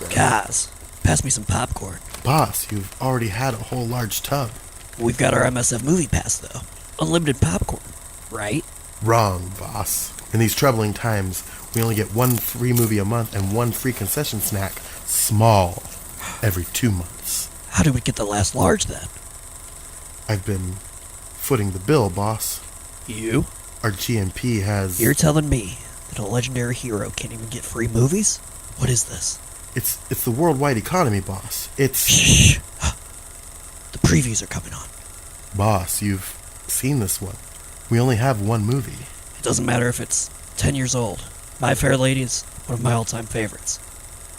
Guys, pass me some popcorn. Boss, you've already had a whole large tub. We've got our MSF Movie Pass, though. Unlimited popcorn, right? Wrong, boss. In these troubling times, we only get one free movie a month and one free concession snack, small, every 2 months. How do we get the last large, then? I've been footing the bill, boss. You? Our GMP has... You're telling me that a legendary hero can't even get free movies? What is this? It's the worldwide economy, boss. It's... Shh! The previews are coming on. Boss, you've seen this one. We only have one movie. It doesn't matter if it's 10 years old. My Fair Lady is one of my all-time favorites.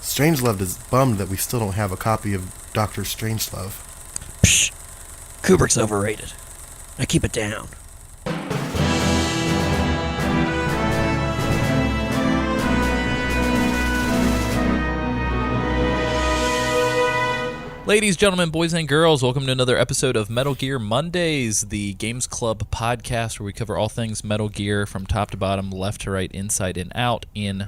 Strangelove is bummed that we still don't have a copy of Dr. Strangelove. Psh! Kubrick's overrated. Now keep it down. Ladies, gentlemen, boys, and girls, welcome to another episode of Metal Gear Mondays, the Games Club podcast where we cover all things Metal Gear from top to bottom, left to right, inside and out in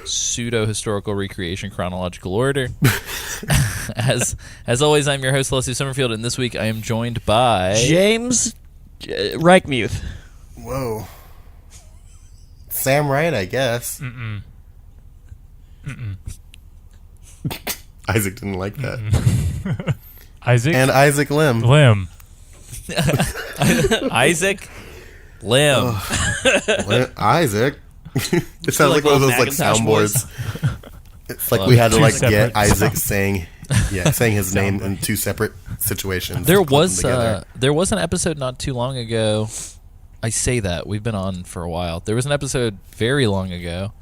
pseudo-historical recreation chronological order. As always, I'm your host, Leslie Summerfield, and this week I am joined by... James Reichmuth. Whoa. Sam Wright, I guess. Isaac didn't like that. Isaac? And Isaac Lim. Isaac Lim. Isaac. It sounds like one of those like soundboards. It's like we had to like get Isaac saying his name in two separate situations. There was an episode not too long ago. I say that we've been on for a while. There was an episode very long ago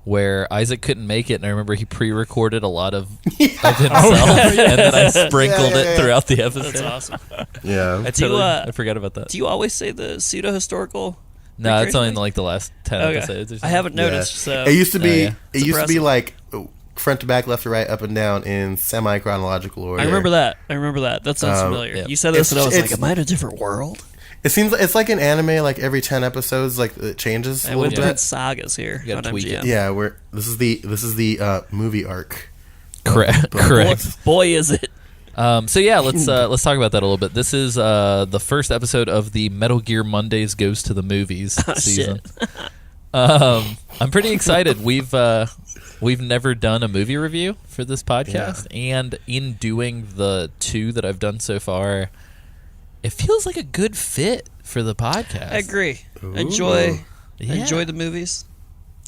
where Isaac couldn't make it, and I remember he pre-recorded a lot of himself, and then I sprinkled it throughout the episode. That's awesome. Yeah. I forgot about that. Do you always say the pseudo-historical? No, it's only in like the last 10 episodes or something. I haven't noticed, so... It used to be It's impressive. like front to back, left to right, up and down in semi-chronological order. I remember that. That sounds familiar. yeah. You said this, and I was It's- like, am I in a different world? It seems like it's like an anime. Like every 10 episoys, like it changes a And little we've been bit. sagas here You gotta on tweak MGM. it. Yeah, this is the movie arc. Correct. Boy, is it. So yeah, let's talk about that a little bit. This is the first episode of the Metal Gear Mondays Goes to the Movies season. I'm pretty excited. We've never done a movie review for this podcast, and in doing the two that I've done so far, it feels like a good fit for the podcast. I agree. Ooh. Enjoy Yeah. the movies.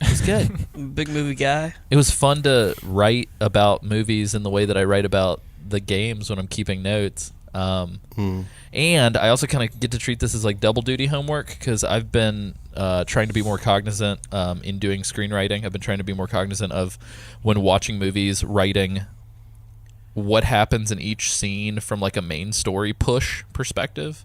It's good. I'm a big movie guy. It was fun to write about movies in the way that I write about the games when I'm keeping notes. And I also kind of get to treat this as like double duty homework because I've been trying to be more cognizant in doing screenwriting. I've been trying to be more cognizant of when watching movies, writing what happens in each scene from like a main story push perspective.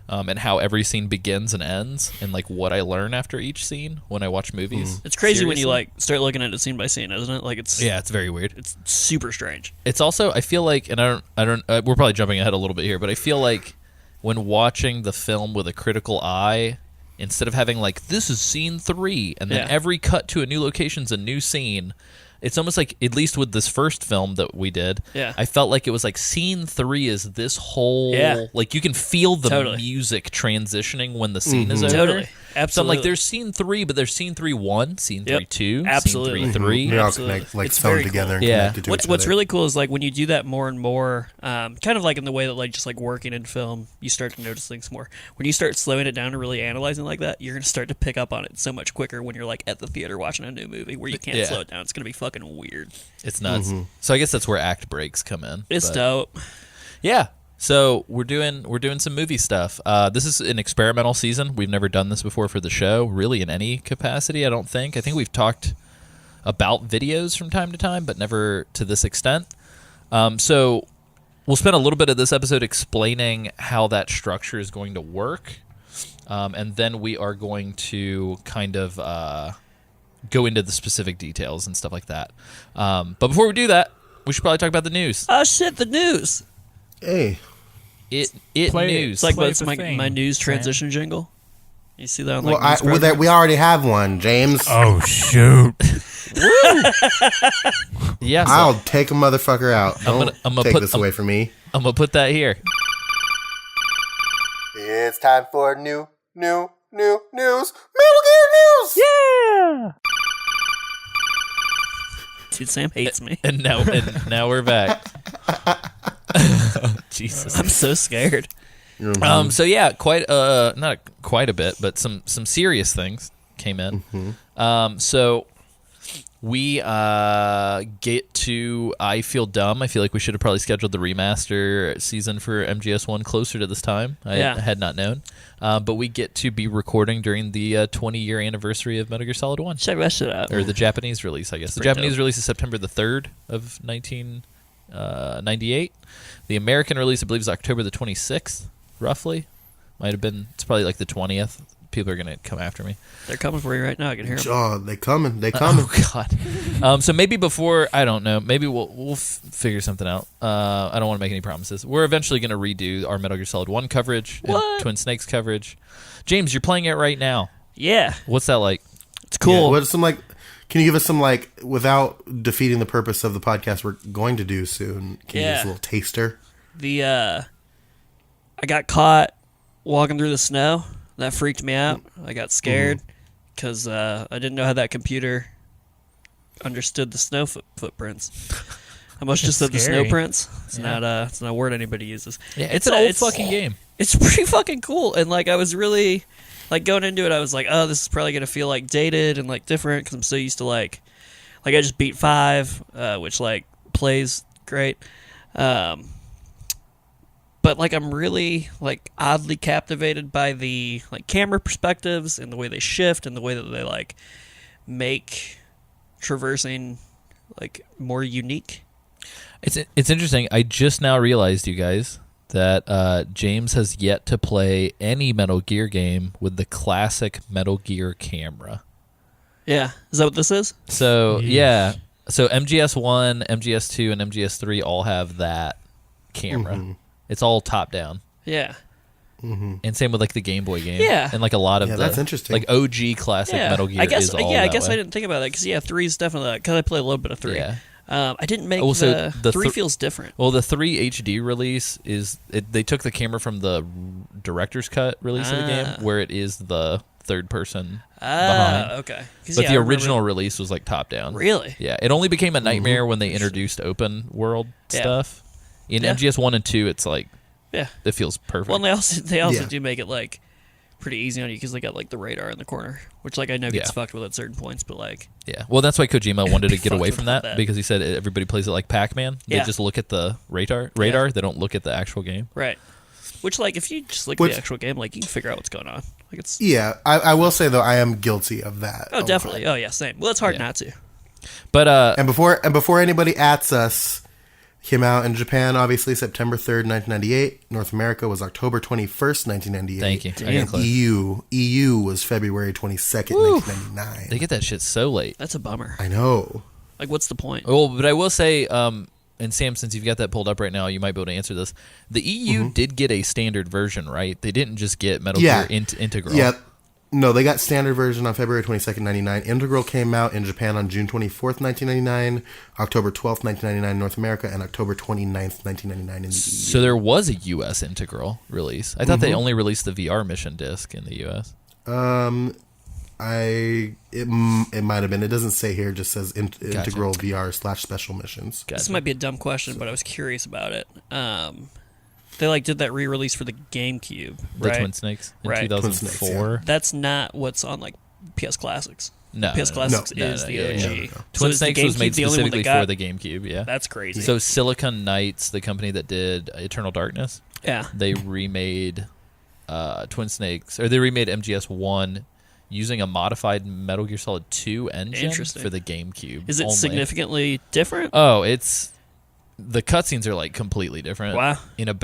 And how every scene begins and ends, and like what I learn after each scene when I watch movies. It's crazy when you Seriously. like start looking at it scene by scene, isn't it? Like it's very weird. it's super strange. It's also, I feel like, and I don't we're probably jumping ahead a little bit here, but I feel like when watching the film with a critical eye, instead of having like this is scene 3 and then every cut to a new location's a new scene, it's almost like, at least with this first film that we did, I felt like it was like scene 3 is this whole like you can feel the music transitioning when the scene is over. Totally. Absolutely. So I'm like, there's scene 3, but there's scene 3-1, scene 3-2, Absolutely. scene 3-3. They all Absolutely. connect, like It's sewn very together. cool. And Yeah. connected to each What's other. really cool is like when you do that more and more, kind of like in the way that like just like working in film, you start to notice things more. When you start slowing it down and really analyzing like that, you're gonna start to pick up on it so much quicker when you're like at the theater watching a new movie where you can't slow it down. It's gonna be fucking weird. It's nuts. So I guess that's where act breaks come in. It's but- dope. Yeah. So we're doing some movie stuff. This is an experimental season. We've never done this before for the show, really in any capacity, I don't think. I think we've talked about videos from time to time, but never to this extent. So we'll spend a little bit of this episode explaining how that structure is going to work. And then we are going to kind of go into the specific details and stuff like that. But before we do that, we should probably talk about the news. Oh shit, the news. Hey, It Play it. news. It's like Play it's the my thing, news Sam. transition jingle. You see that on well, like news we already have one, James. Oh, shoot. Yeah, so I'll take a motherfucker out. Don't I'm gonna take put this away from me. I'm gonna put that here. It's time for new news. Metal Gear news. Yeah. Dude, Sam hates me. And now we're back. Jesus, I'm so scared. So yeah, not quite a bit, but some serious things came in. So we get to I Feel Dumb. I feel like we should have probably scheduled the remaster season for MGS1 closer to this time. I had not known. But we get to be recording during the 20-year anniversary of Metal Gear Solid 1. Check that shit out. Or the Japanese release, I guess. The Japanese release is September the 3rd of 1998. The American release, I believe, is October the 26th, roughly. Might have been, it's probably like the 20th. People are going to come after me. They're coming for you right now. I can hear them. Oh, they coming. Oh, God. So maybe before, I don't know, maybe we'll figure something out. I don't want to make any promises. We're eventually going to redo our Metal Gear Solid 1 coverage and Twin Snakes coverage. James, you're playing it right now. Yeah. What's that like? It's cool. Yeah, what's some like? Can you give us some like, without defeating the purpose of the podcast we're going to do soon? Can you give us a little taster? I got caught walking through the snow. That freaked me out. I got scared because I didn't know how that computer understood the snow footprints. I must just said the snow prints. It's not a word anybody uses. Yeah, it's an old fucking game. It's pretty fucking cool. And like I was really like going into it, I was like, oh, this is probably gonna feel like dated and like different because I'm so used to like I just beat 5, which like plays great. But like I'm really like oddly captivated by the like camera perspectives and the way they shift and the way that they like make traversing like more unique. It's interesting. I just now realized, you guys, that James has yet to play any Metal Gear game with the classic Metal Gear camera. Yeah, is that what this is? So yeah, so MGS1, MGS2, and MGS3 all have that camera. It's all top down. Yeah. And same with like the Game Boy game. Yeah. And like a lot of that's interesting. Like OG classic Metal Gear is all I that guess way. I didn't think about that because 3 is definitely because I played a little bit of 3. Yeah. I didn't make so the 3 feels different. Well, the 3 HD release they took the camera from the director's cut release of the game where it is the third person behind. Okay. But the original release was like top down. Really? Yeah. It only became a nightmare when they introduced open world stuff. In MGS 1 and 2, it's like it feels perfect. Well, and they also do make it like pretty easy on you because they got like the radar in the corner, which like I know gets fucked with at certain points, but like well, that's why Kojima wanted to get away from that because he said everybody plays it like Pac-Man. They just look at the radar. They don't look at the actual game. Right. Which like if you just look at the actual game, like you can figure out what's going on. Like it's I will say though I am guilty of that. Oh, definitely. Oh yeah, same. Well, it's hard not to. But and before anybody ats us. Came out in Japan, obviously, September 3rd, 1998. North America was October 21st, 1998. Thank you. And EU was February 22nd, 1999. They get that shit so late. That's a bummer. I know. Like, what's the point? Well, but I will say, and Sam, since you've got that pulled up right now, you might be able to answer this. The EU did get a standard version, right? They didn't just get Metal Gear Integral. Yeah. No, they got standard version on February 22nd, 1999. Integral came out in Japan on June 24th, 1999, October 12th, 1999 in North America, and October 29th, 1999 in the EU. So there was a U.S. Integral release. I thought they only released the VR mission disc in the U.S. It might have been. It doesn't say here. It just says Integral VR / special missions. This might be a dumb question, but I was curious about it. They like did that re-release for the GameCube, the Twin Snakes in 2004. That's not what's on like PS Classics. No, PS Classics is the OG. Twin Snakes was made specifically for the GameCube. Yeah, that's crazy. So Silicon Knights, the company that did Eternal Darkness, they remade Twin Snakes, or they remade MGS1 using a modified Metal Gear Solid 2 engine for the GameCube. Is it significantly different? Oh, the cutscenes are like completely different. Wow. In a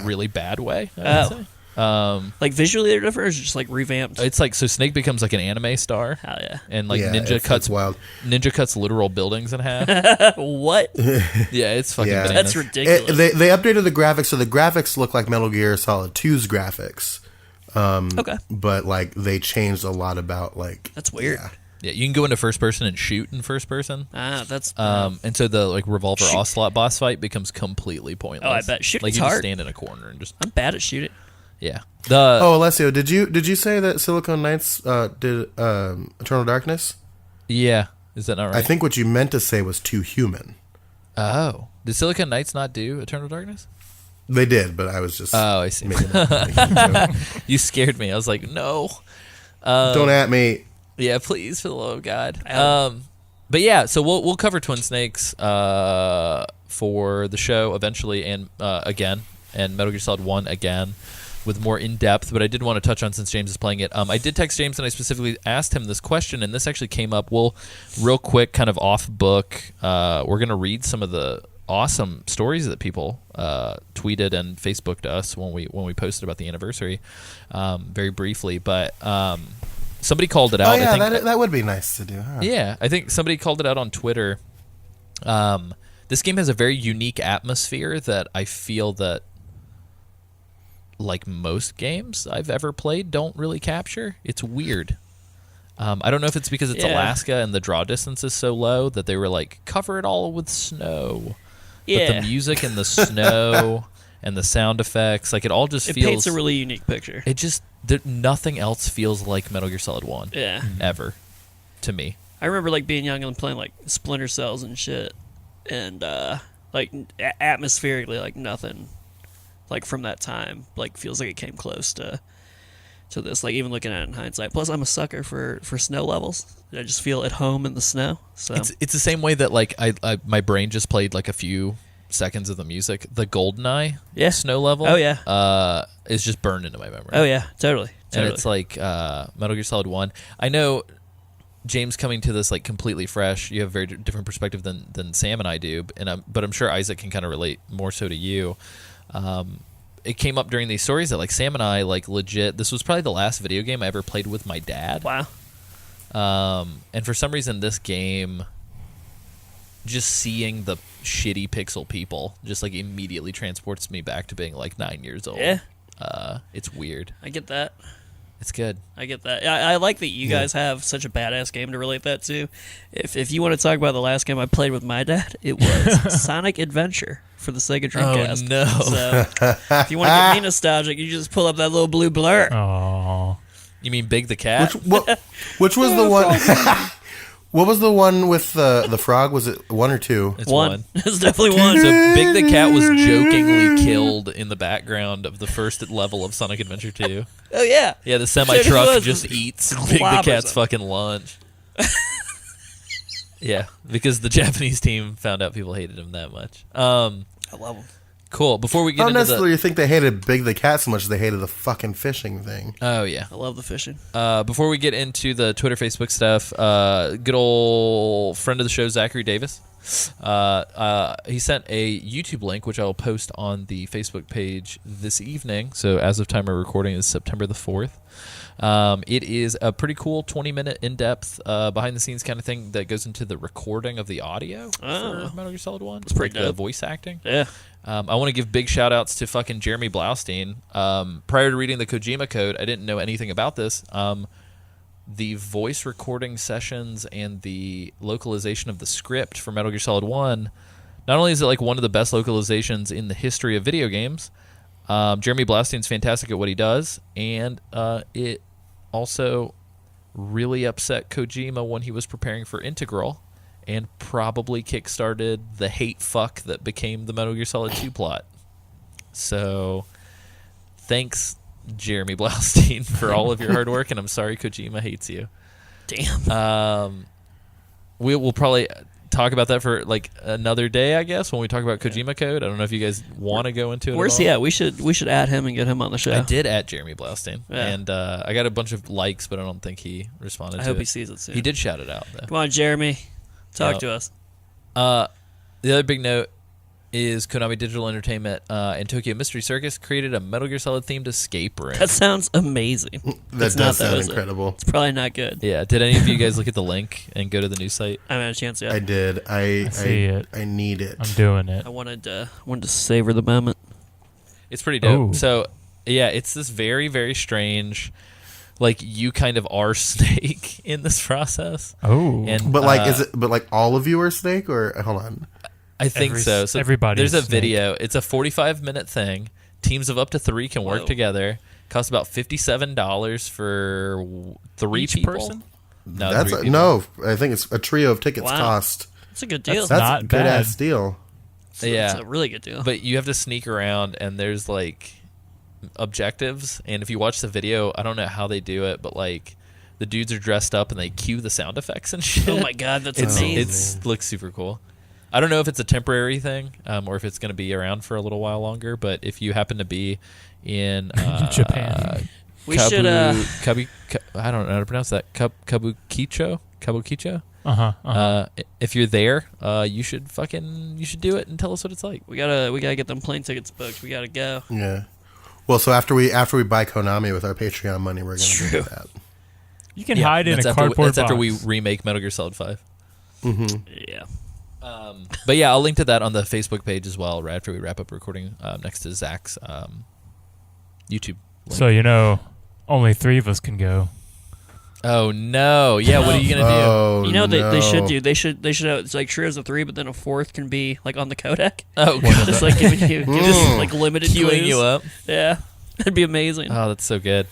really bad way. I would say. Like visually they're different, or is it just like revamped? It's like so Snake becomes like an anime star. Hell yeah. And like Ninja cuts literal buildings in half. What? Yeah, it's fucking bananas. That's ridiculous. They updated the graphics, so the graphics look like Metal Gear Solid 2's graphics. Okay. But like they changed a lot about like that's weird. Yeah, you can go into first person and shoot in first person. That's and so the like revolver ocelot boss fight becomes completely pointless. Oh, I bet shooting's like you hard. just stand in a corner and just. I'm bad at shooting. Yeah. Alessio, did you say that Silicon Knights did Eternal Darkness? Yeah, is that not right? I think what you meant to say was too human. Oh, did Silicon Knights not do Eternal Darkness? They did, but I was just. Oh, I see. You scared me. I was like, no. Don't at me. Yeah, please, for the love of God. But yeah, so we'll cover Twin Snakes for the show eventually, and again, and Metal Gear Solid 1 again, with more in depth. But I did want to touch on, since James is playing it. I did text James and I specifically asked him this question, and this actually came up. We'll real quick, kind of off book. We're gonna read some of the awesome stories that people tweeted and Facebooked us when we posted about the anniversary, very briefly. But somebody called it out. Oh yeah, I think, that would be nice to do. Huh? Yeah, I think somebody called it out on Twitter. This game has a very unique atmosphere that I feel that, like most games I've ever played, don't really capture. It's weird. I don't know if it's because it's Alaska and the draw distance is so low that they were like, cover it all with snow. Yeah. But the music and the snow and the sound effects, like it all just feels... It paints a really unique picture. It just... nothing else feels like Metal Gear Solid 1. Yeah. Ever. To me. I remember like being young and playing like Splinter Cells and shit. And like atmospherically, like nothing like from that time like feels like it came close to this, like even looking at it in hindsight. Plus I'm a sucker for snow levels. I just feel at home in the snow. So it's the same way that like I my brain just played like a few seconds of the music. The GoldenEye snow level is just burned into my memory. Oh yeah, totally. And it's like Metal Gear Solid 1. I know James coming to this like completely fresh. You have a very different perspective than Sam and I do, but I'm sure Isaac can kind of relate more so to you. It came up during these stories that like Sam and I like legit, this was probably the last video game I ever played with my dad. Wow. And for some reason this game, just seeing the shitty pixel people just like immediately transports me back to being like 9 years old. Yeah. It's weird. I get that. It's good. I get that. I like that you guys have such a badass game to relate that to. If you want to talk about the last game I played with my dad, it was Sonic Adventure for the Sega Dreamcast. Oh, no. So if you want to get me nostalgic, you just pull up that little blue blur. Oh. You mean Big the Cat? Which was the one? What was the one with the frog? Was it 1 or 2? It's one. It's definitely one. So Big the Cat was jokingly killed in the background of the first level of Sonic Adventure 2. Oh, yeah. Yeah, the semi-truck just eats Big the Cat's fucking lunch. Yeah, because the Japanese team found out people hated him that much. I love him. Cool. Before we get I don't into necessarily think they hated Big the Cat so much as they hated the fucking fishing thing. Oh, yeah. I love the fishing. Before we get into the Twitter, Facebook stuff, good old friend of the show, Zachary Davis, he sent a YouTube link, which I will post on the Facebook page this evening. So as of time of recording is September the 4th. It is a pretty cool 20-minute in-depth behind-the-scenes kind of thing that goes into the recording of the audio for Metal Gear Solid 1. It's pretty like the dope. voice acting. Yeah. I want to give big shout-outs to fucking Jeremy Blaustein. Prior to reading the Kojima code, I didn't know anything about this. The voice recording sessions and the localization of the script for Metal Gear Solid 1, not only is it like one of the best localizations in the history of video games, Jeremy Blaustein's fantastic at what he does, and it also really upset Kojima when he was preparing for Integral, and probably kickstarted the hate fuck that became the Metal Gear Solid 2 plot. So, thanks, Jeremy Blaustein, for all of your hard work, and I'm sorry Kojima hates you. Damn. We'll probably talk about that for like another day, I guess, when we talk about Kojima code. I don't know if you guys want to go into it. Where's he at? We should add him and get him on the show. I did add Jeremy Blaustein, Yeah. and I got a bunch of likes, but I don't think he responded to it. I hope he sees it soon. He did shout it out, though. Come on, Jeremy. Talk to us. The other big note is Konami Digital Entertainment and Tokyo Mystery Circus created a Metal Gear Solid themed escape room. That sounds amazing. That does sound incredible. It's probably not good. Yeah. Did any of you guys look at the link and go to the news site? I haven't had a chance yet. I did. I see it. I need it. I'm doing it. I wanted to savor the moment. It's pretty dope. Ooh. So, yeah, it's this very, very strange like you kind of are Snake in this process. Oh, and But like, is it? But like, all of you are Snake, or hold on? I think so. So everybody. There's a Snake. video. It's a 45-minute thing. Teams of up to 3 can work together. Costs about $57 for 3 Each people. person? No, That's 3 people. no. I think it's a trio of tickets Wow. cost. It's a good deal. That's Not a good bad. ass deal. Yeah. It's a really good deal. But you have to sneak around, and there's like objectives. And if you watch the video, I don't know how they do it, but like the dudes are dressed up and they cue the sound effects and shit. Oh my god, that's It's amazing. it's looks super cool. I don't know if it's a temporary thing or if it's going to be around for a little while longer. But if you happen to be in Japan, We should I don't know how to pronounce that. Kabukicho. If you're there, you should do it and tell us what it's like. we gotta get them plane tickets booked. We gotta go. Yeah. Well, so after we buy Konami with our Patreon money, we're gonna do that. you can hide in that's a after, cardboard that's after box. we remake Metal Gear Solid 5. Yeah. But yeah, I'll link to that on the Facebook page as well, right after we wrap up recording next to Zach's YouTube link. So only 3 of us can go. Oh no! Yeah, what are you gonna do? Oh, You know they should no. do. They should have it's like trios of 3, but then a 4th can be like on the codec. Oh god, Just like giving you just like limited queuing clues. you up. Yeah. That'd be amazing. Oh, that's so good.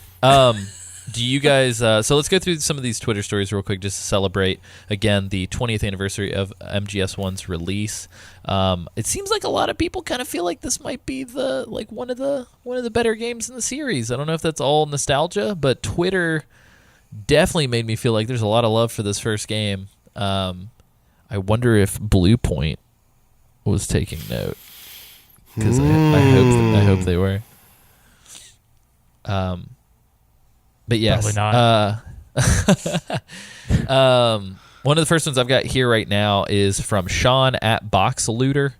Do you guys? So let's go through some of these Twitter stories real quick, just to celebrate again the 20th anniversary of MGS1's release. It seems like a lot of people kind of feel like this might be the one of the better games in the series. I don't know if that's all nostalgia, but Twitter definitely made me feel like there's a lot of love for this first game. I wonder if Blue Point was taking note, because I hope they were. But yes, Probably not. one of the first ones I've got here right now is from Sean at Boxlooter.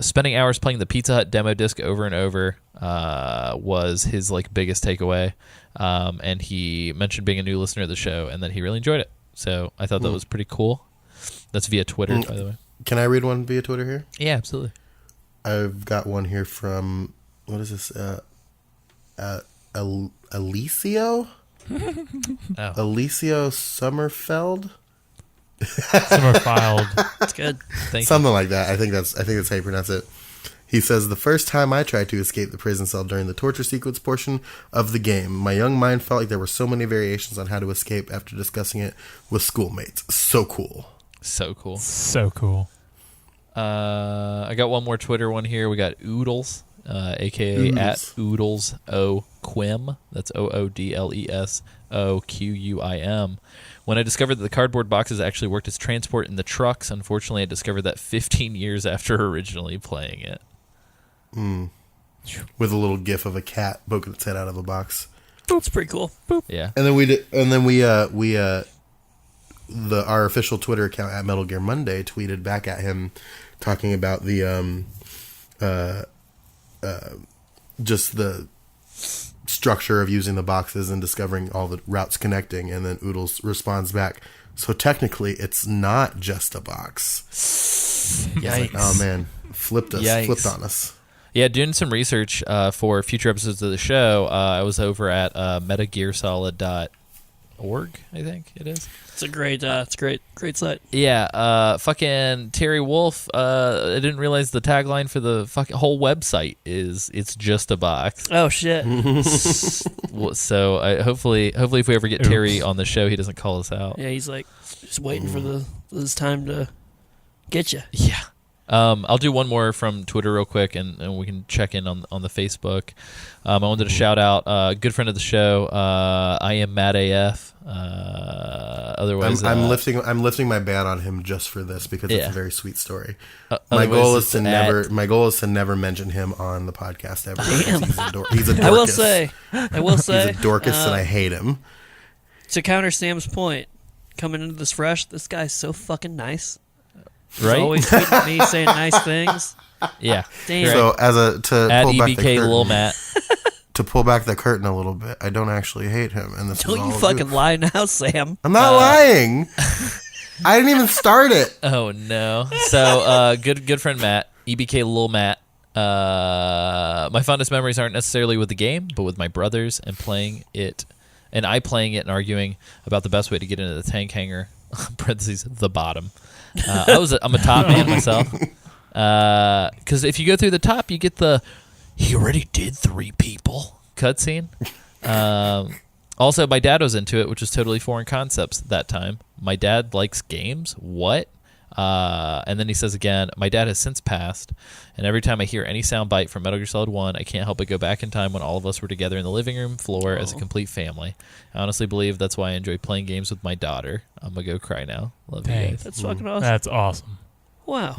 Spending hours playing the Pizza Hut demo disc over and over was his biggest takeaway, and he mentioned being a new listener of the show and that he really enjoyed it. So I thought that was pretty cool. That's via Twitter, by the way. Can I read one via Twitter here? Yeah, absolutely. I've got one here from what is this? Alicio? Alicio Sommerfeld? Summerfield. That's good. Thank Something like that. I think that's how you pronounce it. He says, the first time I tried to escape the prison cell during the torture sequence portion of the game, my young mind felt like there were so many variations on how to escape after discussing it with schoolmates. So cool. So cool. So cool. I got one more Twitter one here. We got Oodles, a.k.a. at Oodles O Quim. That's OODLESOQUIM. When I discovered that the cardboard boxes actually worked as transport in the trucks, unfortunately I discovered that 15 years after originally playing it. With a little gif of a cat poking its head out of a box. That's pretty cool. Yeah. And then our official Twitter account at Metal Gear Monday tweeted back at him talking about the just the structure of using the boxes and discovering all the routes connecting, and then Oodles responds back, so technically it's not just a box. Yikes. Oh man, flipped on us. Yeah, doing some research for future episodes of the show, I was over at metagearsolid.org, I think it is. It's a great site. Yeah, fucking Terry Wolf, I didn't realize the tagline for the fucking whole website is "It's just a box." Oh shit. So hopefully if we ever get Terry on the show, he doesn't call us out. Yeah, he's like just waiting for this time to get you. Yeah. I'll do one more from Twitter real quick, and we can check in on the Facebook. I wanted to shout out a good friend of the show. I am Matt AF. Otherwise, I'm lifting my ban on him just for this because it's a very sweet story. My otherwise goal it's is to never mention him on the podcast ever. Damn. He's a dorcas. I will say, he's a dorcas, and I hate him. to counter Sam's point, coming into this fresh, this guy's so fucking nice. He's right? always tweeting at me saying nice things. Yeah. Damn. So to At pull back the EBK Lil curtain, Matt. to pull back the curtain a little bit, I don't actually hate him, and this is Don't all you a fucking goof. lie now, Sam. I'm not lying. I didn't even start it. Oh no! So good friend Matt, EBK Lil Matt. My fondest memories aren't necessarily with the game, but with my brothers and playing it and I playing it and arguing about the best way to get into the tank hangar, parentheses, the bottom. I'm a top man myself. Because if you go through the top, you get the he already did 3 people cutscene. Also, my dad was into it, which was totally foreign concepts at that time. My dad likes games. What? And then he says again, my dad has since passed, and every time I hear any sound bite from Metal Gear Solid 1, I can't help but go back in time when all of us were together in the living room floor as a complete family. I honestly believe that's why I enjoy playing games with my daughter. I'm going to go cry now. Love you guys. That's fucking awesome. That's awesome. Wow.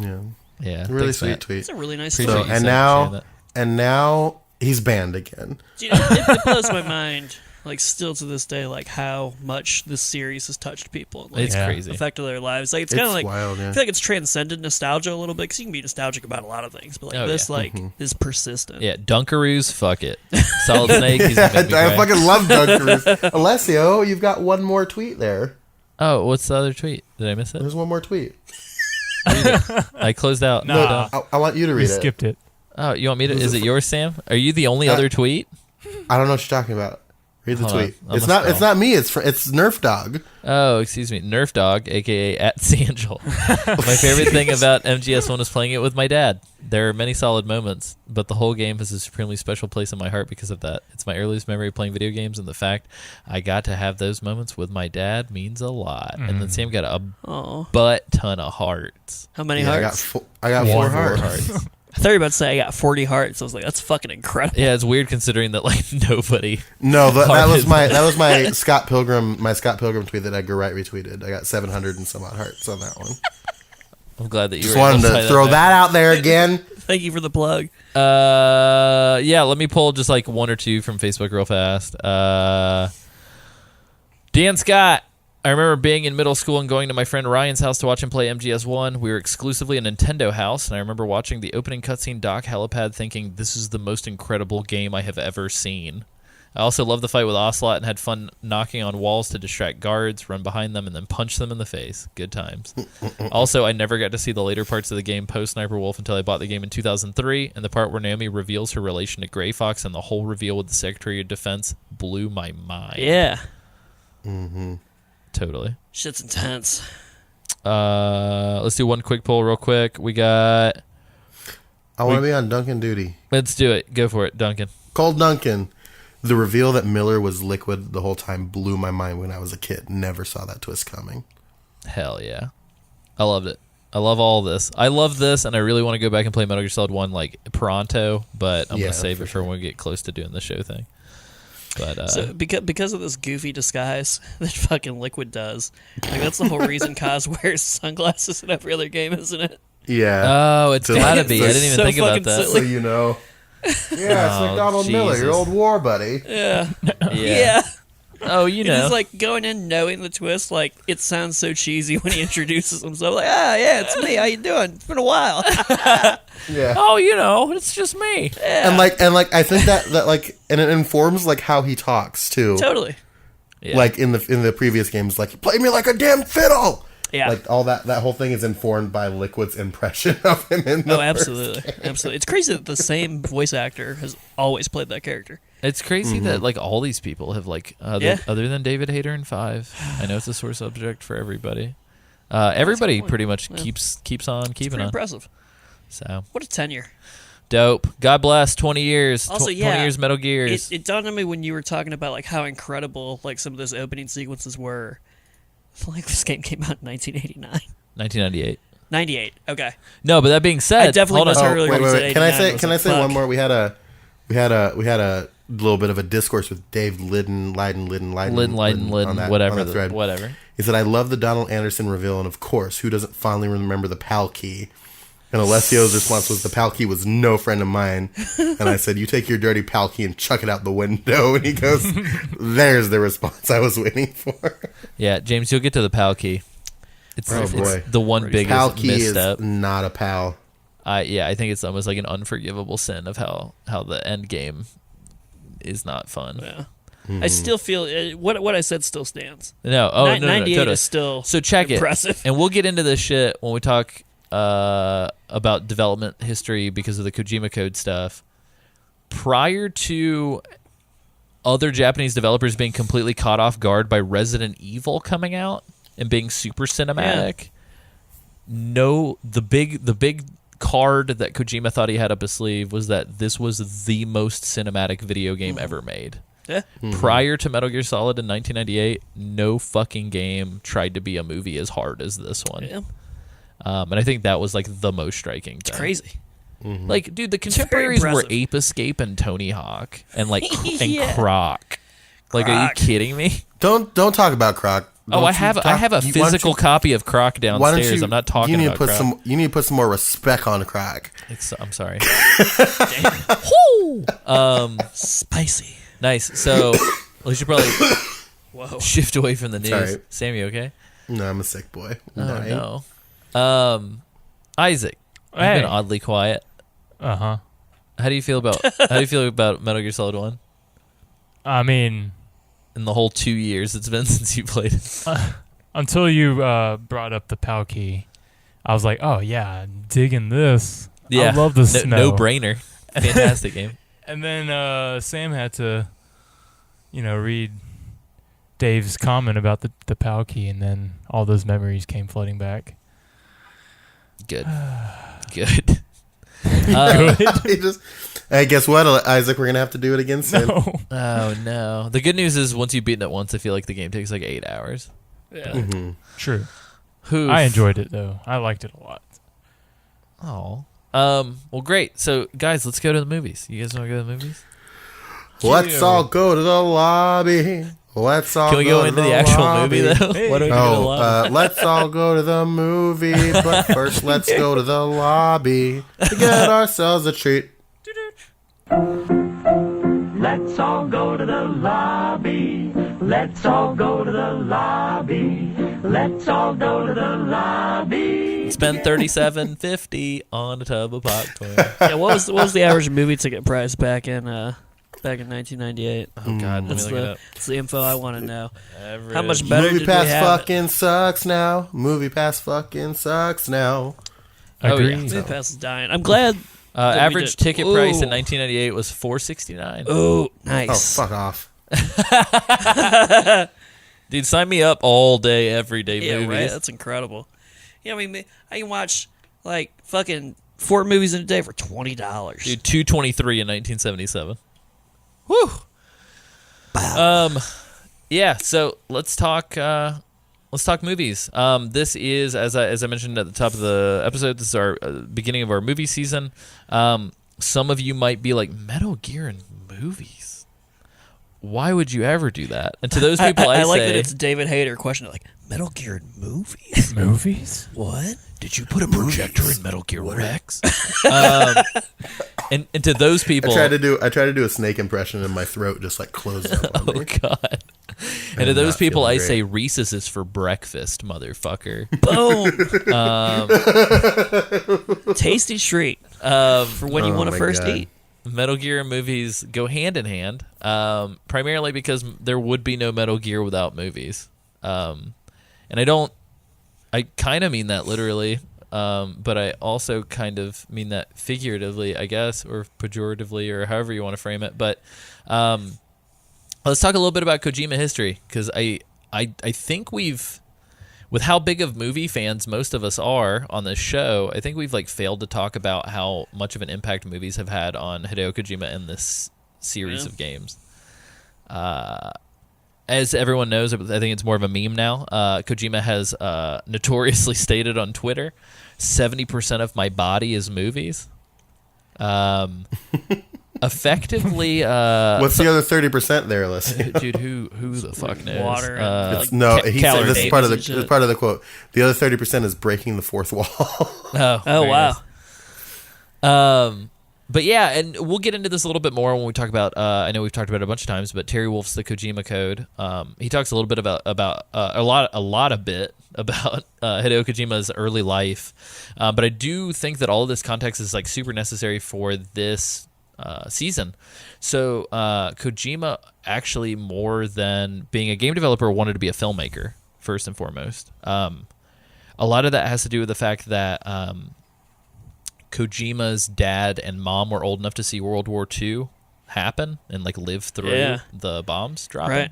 Yeah. Really thanks, sweet Matt. tweet. It's a really nice Appreciate story. you and sharing that. now he's banned again. Dude, it blows my mind, like, still to this day, like, how much this series has touched people. Like, It's crazy. affected their lives. Like, it's kind of like, wild, yeah. I feel like it's transcended nostalgia a little bit, because you can be nostalgic about a lot of things, but, like, this, like, is persistent. Yeah, Dunkaroos, fuck it. Solid Snake, he's gonna make me I cry. fucking love Dunkaroos. Alessio, you've got one more tweet there. Oh, what's the other tweet? Did I miss it? There's one more tweet. I closed out. Nah. I want you to We read it. skipped it. Oh, you want me to? Is it yours, Sam? Are you the only other tweet? I don't know what you're talking about. Read the Hold on. tweet. I'm It's gonna not. It's spell. not me. It's Nerf Dog. Oh, excuse me. Nerf Dog, a.k.a. at Sangel. My favorite thing about MGS1 is playing it with my dad. There are many solid moments, but the whole game has a supremely special place in my heart because of that. It's my earliest memory of playing video games, and the fact I got to have those moments with my dad means a lot. And then Sam got a Oh, butt ton of hearts. how many Yeah, hearts? I got Four 4 hearts. hearts. I thought you were about to say I got 40 hearts. I was like, that's fucking incredible. Yeah, it's weird considering that like nobody. No, that Heart was is- my Scott Pilgrim tweet that Edgar Wright retweeted. I got 700 and some odd hearts on that one. I'm glad that you Just were able wanted tie to throw back. that out there again. Thank you for the plug. Yeah, let me pull just like one or two from Facebook real fast. Dan Scott. I remember being in middle school and going to my friend Ryan's house to watch him play MGS1. We were exclusively a Nintendo house, and I remember watching the opening cutscene Doc Helipad thinking, this is the most incredible game I have ever seen. I also loved the fight with Ocelot and had fun knocking on walls to distract guards, run behind them, and then punch them in the face. Good times. Also, I never got to see the later parts of the game post-Sniper Wolf until I bought the game in 2003, and the part where Naomi reveals her relation to Grey Fox and the whole reveal with the Secretary of Defense blew my mind. Yeah. Totally. Shit's intense. Let's do one quick poll real quick. We got... I want to be on Duncan duty. Let's do it. Go for it, Duncan. Cold Duncan. The reveal that Miller was liquid the whole time blew my mind when I was a kid. Never saw that twist coming. Hell yeah. I loved it. I love all this. I love this, and I really want to go back and play Metal Gear Solid 1 like pronto, but I'm Yeah, going to save for it for when we get close to doing the show thing. But So because of this goofy disguise that fucking Liquid does, like that's the whole reason Kaz wears sunglasses in every other game, isn't it? Yeah. oh, it's So, gotta like, be. I didn't even so think about fucking that. So you know. Yeah, it's McDonald Miller, your Jesus. old war buddy. Yeah. Yeah. Yeah. Oh, you And know. he's like going in knowing the twist. Like it sounds so cheesy when he introduces himself. Like, yeah, it's me. How you doing? It's been a while. Yeah. oh, you know, it's just me. And like I think that like and it informs like how he talks too. Totally. Yeah. Like in the previous games, like play me like a damn fiddle. Yeah. Like all that whole thing is informed by Liquid's impression of him in the Oh, absolutely, absolutely. It's crazy that the same voice actor has always played that character. It's crazy that like all these people have like Yeah. other than David Hayter in 5. I know it's a sore subject for everybody. Everybody point. pretty much Yeah. keeps on keeping Pretty on. impressive. So What a tenure. dope. God bless. 20 years. Also, 20 yeah, years Metal Gears. It dawned on me when you were talking about like how incredible like some of those opening sequences were. Like this game came out in 1989. 1998. 98. Okay. No, but that being said, I definitely hold on. must Oh, have earlier wait. when you said Can I 89, say was can I like, say one fuck. more? We had a little bit of a discourse with Dave Leiden, on that, whatever on that thread. whatever. He said, I love the Donald Anderson reveal, and of course, who doesn't fondly remember the PAL key? And Alessio's response was, the PAL key was no friend of mine. And I said, you take your dirty PAL key and chuck it out the window. And he goes, there's the response I was waiting for. Yeah, James, you'll get to the PAL key. It's, Oh, it's boy. the one biggest PAL key is misstep. not a PAL. I think it's almost like an unforgivable sin of how the end game is not fun. Yeah. I still feel what I said still stands. No, oh no, 98 totally. is still So check impressive. it, and we'll get into this shit when we talk about development history because of the Kojima Code stuff. Prior to other Japanese developers being completely caught off guard by Resident Evil coming out and being super cinematic. No, the big card that Kojima thought he had up his sleeve was that this was the most cinematic video game ever made. Yeah. Prior to Metal Gear Solid in 1998, no fucking game tried to be a movie as hard as this one. Yeah. And I think that was like the most striking thing. It's crazy. Like, dude, the contemporaries were impressive. Ape Escape and Tony Hawk and like Yeah. and Croc. Like, are you Croc. kidding me? Don't talk about Croc. Oh, I have a physical copy of Croc Why don't downstairs. you? I'm not talking you need about to put Croc. you need to put some more respect on Croc. I'm sorry. Spicy. Nice. So we should probably Whoa. shift away from the news. Sorry. Sam, you okay? No, I'm a sick boy. I'm Oh dying. no. Isaac, you've Hey. been oddly quiet. Uh-huh. How do you feel about Metal Gear Solid 1 I mean, in the whole 2 years it's been since you played it? until you brought up the PAL key, I was like, oh, yeah, digging this. I love the snow. No brainer. Fantastic game. And then Sam had to, read Dave's comment about the PAL key, and then all those memories came flooding back. Good. Good. He just. Hey, guess what, Isaac? We're gonna have to do it again soon. No. Oh no. The good news is once you've beaten it once, I feel like the game takes like 8 hours. Yeah. Mm-hmm. True. Oof. I enjoyed it, though. I liked it a lot. Oh. Well, great. So, guys, let's go to the movies. You guys want to go to the movies? Let's all go to the lobby. Let's all Can we go to into the actual lobby. movie though? Hey. What are we going to Oh, love? let's all go to the movie, but first let's go to the lobby to get ourselves a treat. Let's all go to the lobby. Let's all go to the lobby. Let's all go to the lobby. Spend $37.50 on a tub of popcorn. Yeah. What was the average movie ticket price back in 1998? Oh God, let me That's look it up. that's the info I want to know. Average. How much better Movie did we Pass have? fucking sucks now. Movie Pass fucking sucks now. Oh, yeah. Agreed. Movie Pass is dying. I'm glad. that we Average did- ticket price in Ooh. 1998 was $4.69. Oh, Oh, nice. fuck off. Dude, sign me up all day, every day Yeah, movies. right. That's incredible. Yeah, I mean, I can watch like fucking 4 movies in a day for $20. Dude, $2.23 in 1977. Whew. Yeah. So let's talk. Let's talk movies. This is, as I mentioned at the top of the episode, this is our beginning of our movie season. Some of you might be like, Metal Gear and movies. Why would you ever do that? And to those people, I like say, that it's David Hayter question like Metal Gear and movies. Movies? What? did you put a projector in Metal Gear Rex? And to those people, I tried to do a snake impression, and my throat just like closed up on oh me. god. And to I'm those not people, feeling I great. say Reese's is for breakfast, motherfucker. Boom. Tasty treat Um, for when you Oh want to my first God. eat. Metal Gear and movies go hand in hand, primarily because there would be no Metal Gear without movies. And I kind of mean that literally, but I also kind of mean that figuratively, I guess, or pejoratively, or however you want to frame it. But let's talk a little bit about Kojima history, because I think we've, with how big of movie fans most of us are on this show, I think we've like failed to talk about how much of an impact movies have had on Hideo Kojima in this series of games. As everyone knows, I think it's more of a meme now. Kojima has notoriously stated on Twitter, 70% of my body is movies. Effectively, What's the other 30% there, Leslie? dude, who the fuck knows? Water and, like, No, he said calorie this is part of the days and this is shit. part of the quote. The other 30% is breaking the fourth wall. Oh, Oh very wow. nice. But yeah, and we'll get into this a little bit more when we talk about. I know we've talked about it a bunch of times, but Terry Wolf's The Kojima Code. He talks a little bit about a lot about Hideo Kojima's early life. But I do think that all of this context is like super necessary for this season. So Kojima actually, more than being a game developer, wanted to be a filmmaker first and foremost. A lot of that has to do with the fact that Kojima's dad and mom were old enough to see World War II happen and like live through Yeah. the bombs dropping. Right.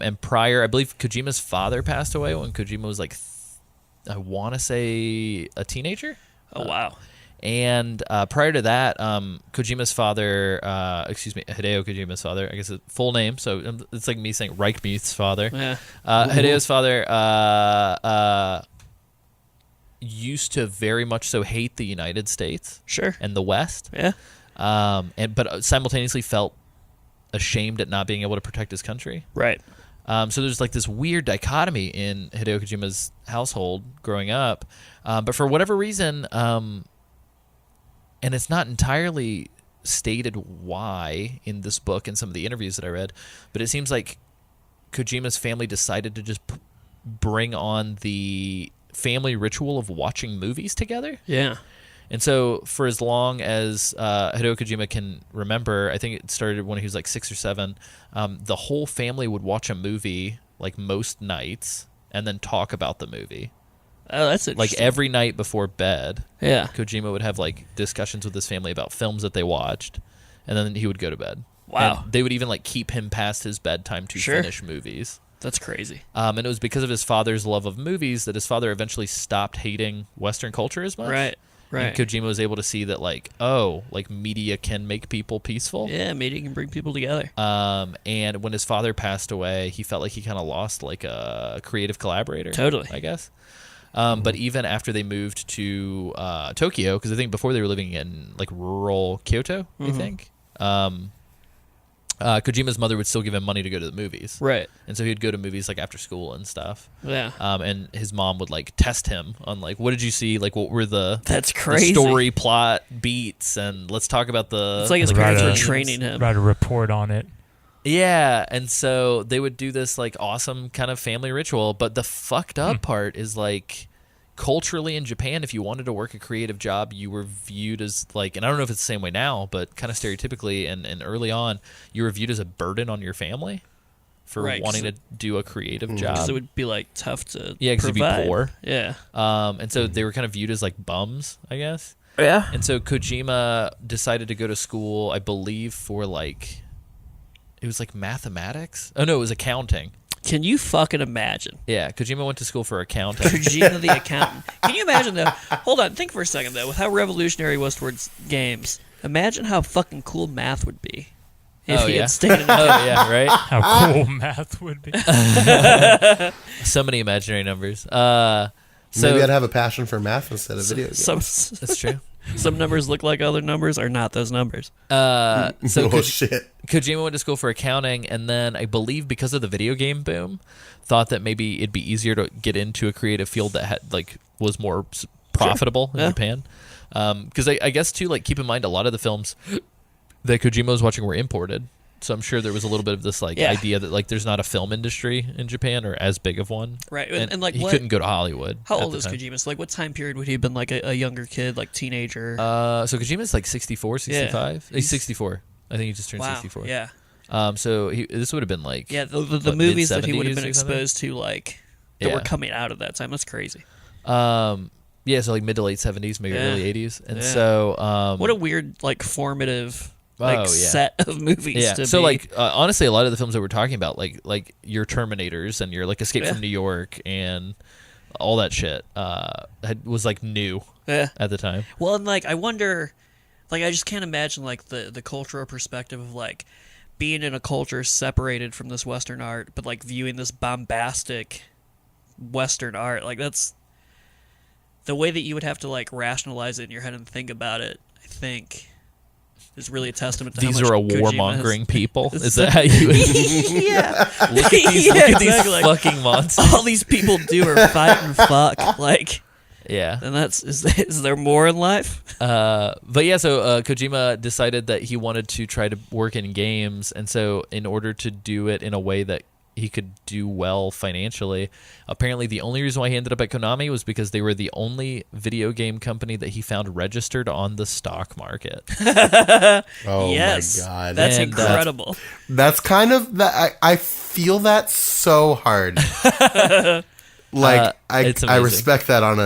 And prior, I believe Kojima's father passed away when Kojima was like, I want to say a teenager. Oh wow. And prior to that, Kojima's father, Hideo Kojima's father, I guess his full name, so it's like me saying Reichmuth's father. Yeah. Hideo's father used to very much so hate the United States Sure. and the West, Yeah. but simultaneously felt ashamed at not being able to protect his country. Right. So there's like this weird dichotomy in Hideo Kojima's household growing up, but for whatever reason, and it's not entirely stated why in this book and some of the interviews that I read, but it seems like Kojima's family decided to just bring on the family ritual of watching movies together. Yeah. And so for as long as Hideo Kojima can remember, I think it started when he was like 6 or 7, the whole family would watch a movie like most nights and then talk about the movie. Oh, that's Like interesting. every night before bed, Yeah. Kojima would have like discussions with his family about films that they watched, and then he would go to bed. Wow. And they would even like keep him past his bedtime to Sure. finish movies. That's crazy. And it was because of his father's love of movies that his father eventually stopped hating Western culture as much. Right. Right. And Kojima was able to see that, like, oh, like media can make people peaceful. Yeah, media can bring people together. And when his father passed away, he felt like he kind of lost like a creative collaborator. Totally. I guess. But even after they moved to Tokyo, because I think before they were living in like rural Kyoto, I think. Kojima's mother would still give him money to go to the movies. Right. And so he'd go to movies like after school and stuff. Yeah. And his mom would like test him on like, what did you see? Like, what were the That's the crazy. story plot beats? And let's talk about the. It's like his the parents were Right. training him. Write a report on it. Yeah, and so they would do this like awesome kind of family ritual. But the fucked up part is like, culturally in Japan, if you wanted to work a creative job, you were viewed as like, and I don't know if it's the same way now, but kind of stereotypically and early on, you were viewed as a burden on your family for Right, 'cause wanting to do a creative job. Because it would be like tough to Yeah, 'cause you'd be provide. poor. Yeah. And so they were kind of viewed as like bums, I guess. Yeah. And so Kojima decided to go to school, I believe, for like, it was like mathematics. Oh no, it was accounting. Can you fucking imagine? Yeah, Kojima went to school for accounting. Kojima the accountant. Can you imagine though? Hold on, think for a second though. With how revolutionary he was towards games, imagine how fucking cool math would be if Oh, he yeah? had stayed in. Oh yeah, right. How cool math would be. So many imaginary numbers. So Maybe I'd have a passion for math instead of video games. that's true. Some numbers look like other numbers are not those numbers. So Oh shit! Kojima went to school for accounting, and then I believe because of the video game boom, thought that maybe it'd be easier to get into a creative field that had like was more profitable in Yeah. Japan. Because I guess too, like keep in mind a lot of the films that Kojima was watching were imported, so I'm sure there was a little bit of this like Yeah. idea that like there's not a film industry in Japan or as big of one, Right, and, like he what? couldn't go to Hollywood. How at old the is time. Kojima? So like, what time period would he have been like a younger kid, like teenager? So Kojima's like 64, 65. He's 64. I think he just turned wow. 64. Yeah. So this would have been like Yeah. The what, movies that he would have mid-70s been or something? exposed to, like that Yeah. were coming out at that time. That's crazy. Yeah, so like mid to late 70s, maybe Yeah. early 80s, and Yeah. so What a weird, like, formative, like, Oh, yeah. set of movies. yeah. To So be. like honestly, a lot of the films that we're talking about, like your Terminators and your like Escape Yeah. from New York and all that shit, was like new Yeah. at the time. Well, and like, I wonder, like, I just can't imagine like the cultural perspective of like being in a culture separated from this Western art, but like viewing this bombastic Western art. Like that's the way that you would have to like rationalize it in your head and think about it. I think is really a testament to These how are a much Kojima warmongering people. Is that how you would has- yeah. look at these? Yeah, Look at these exactly, like, fucking monsters. all these people do are fight and fuck. Like, Yeah. and is there more in life? But yeah, so Kojima decided that he wanted to try to work in games, and so in order to do it in a way that he could do well financially, apparently the only reason why he ended up at Konami was because they were the only video game company that he found registered on the stock market. Oh Yes. my god! That's And, incredible. That's kind of that. I feel that so hard. Like I it's I amazing. respect that on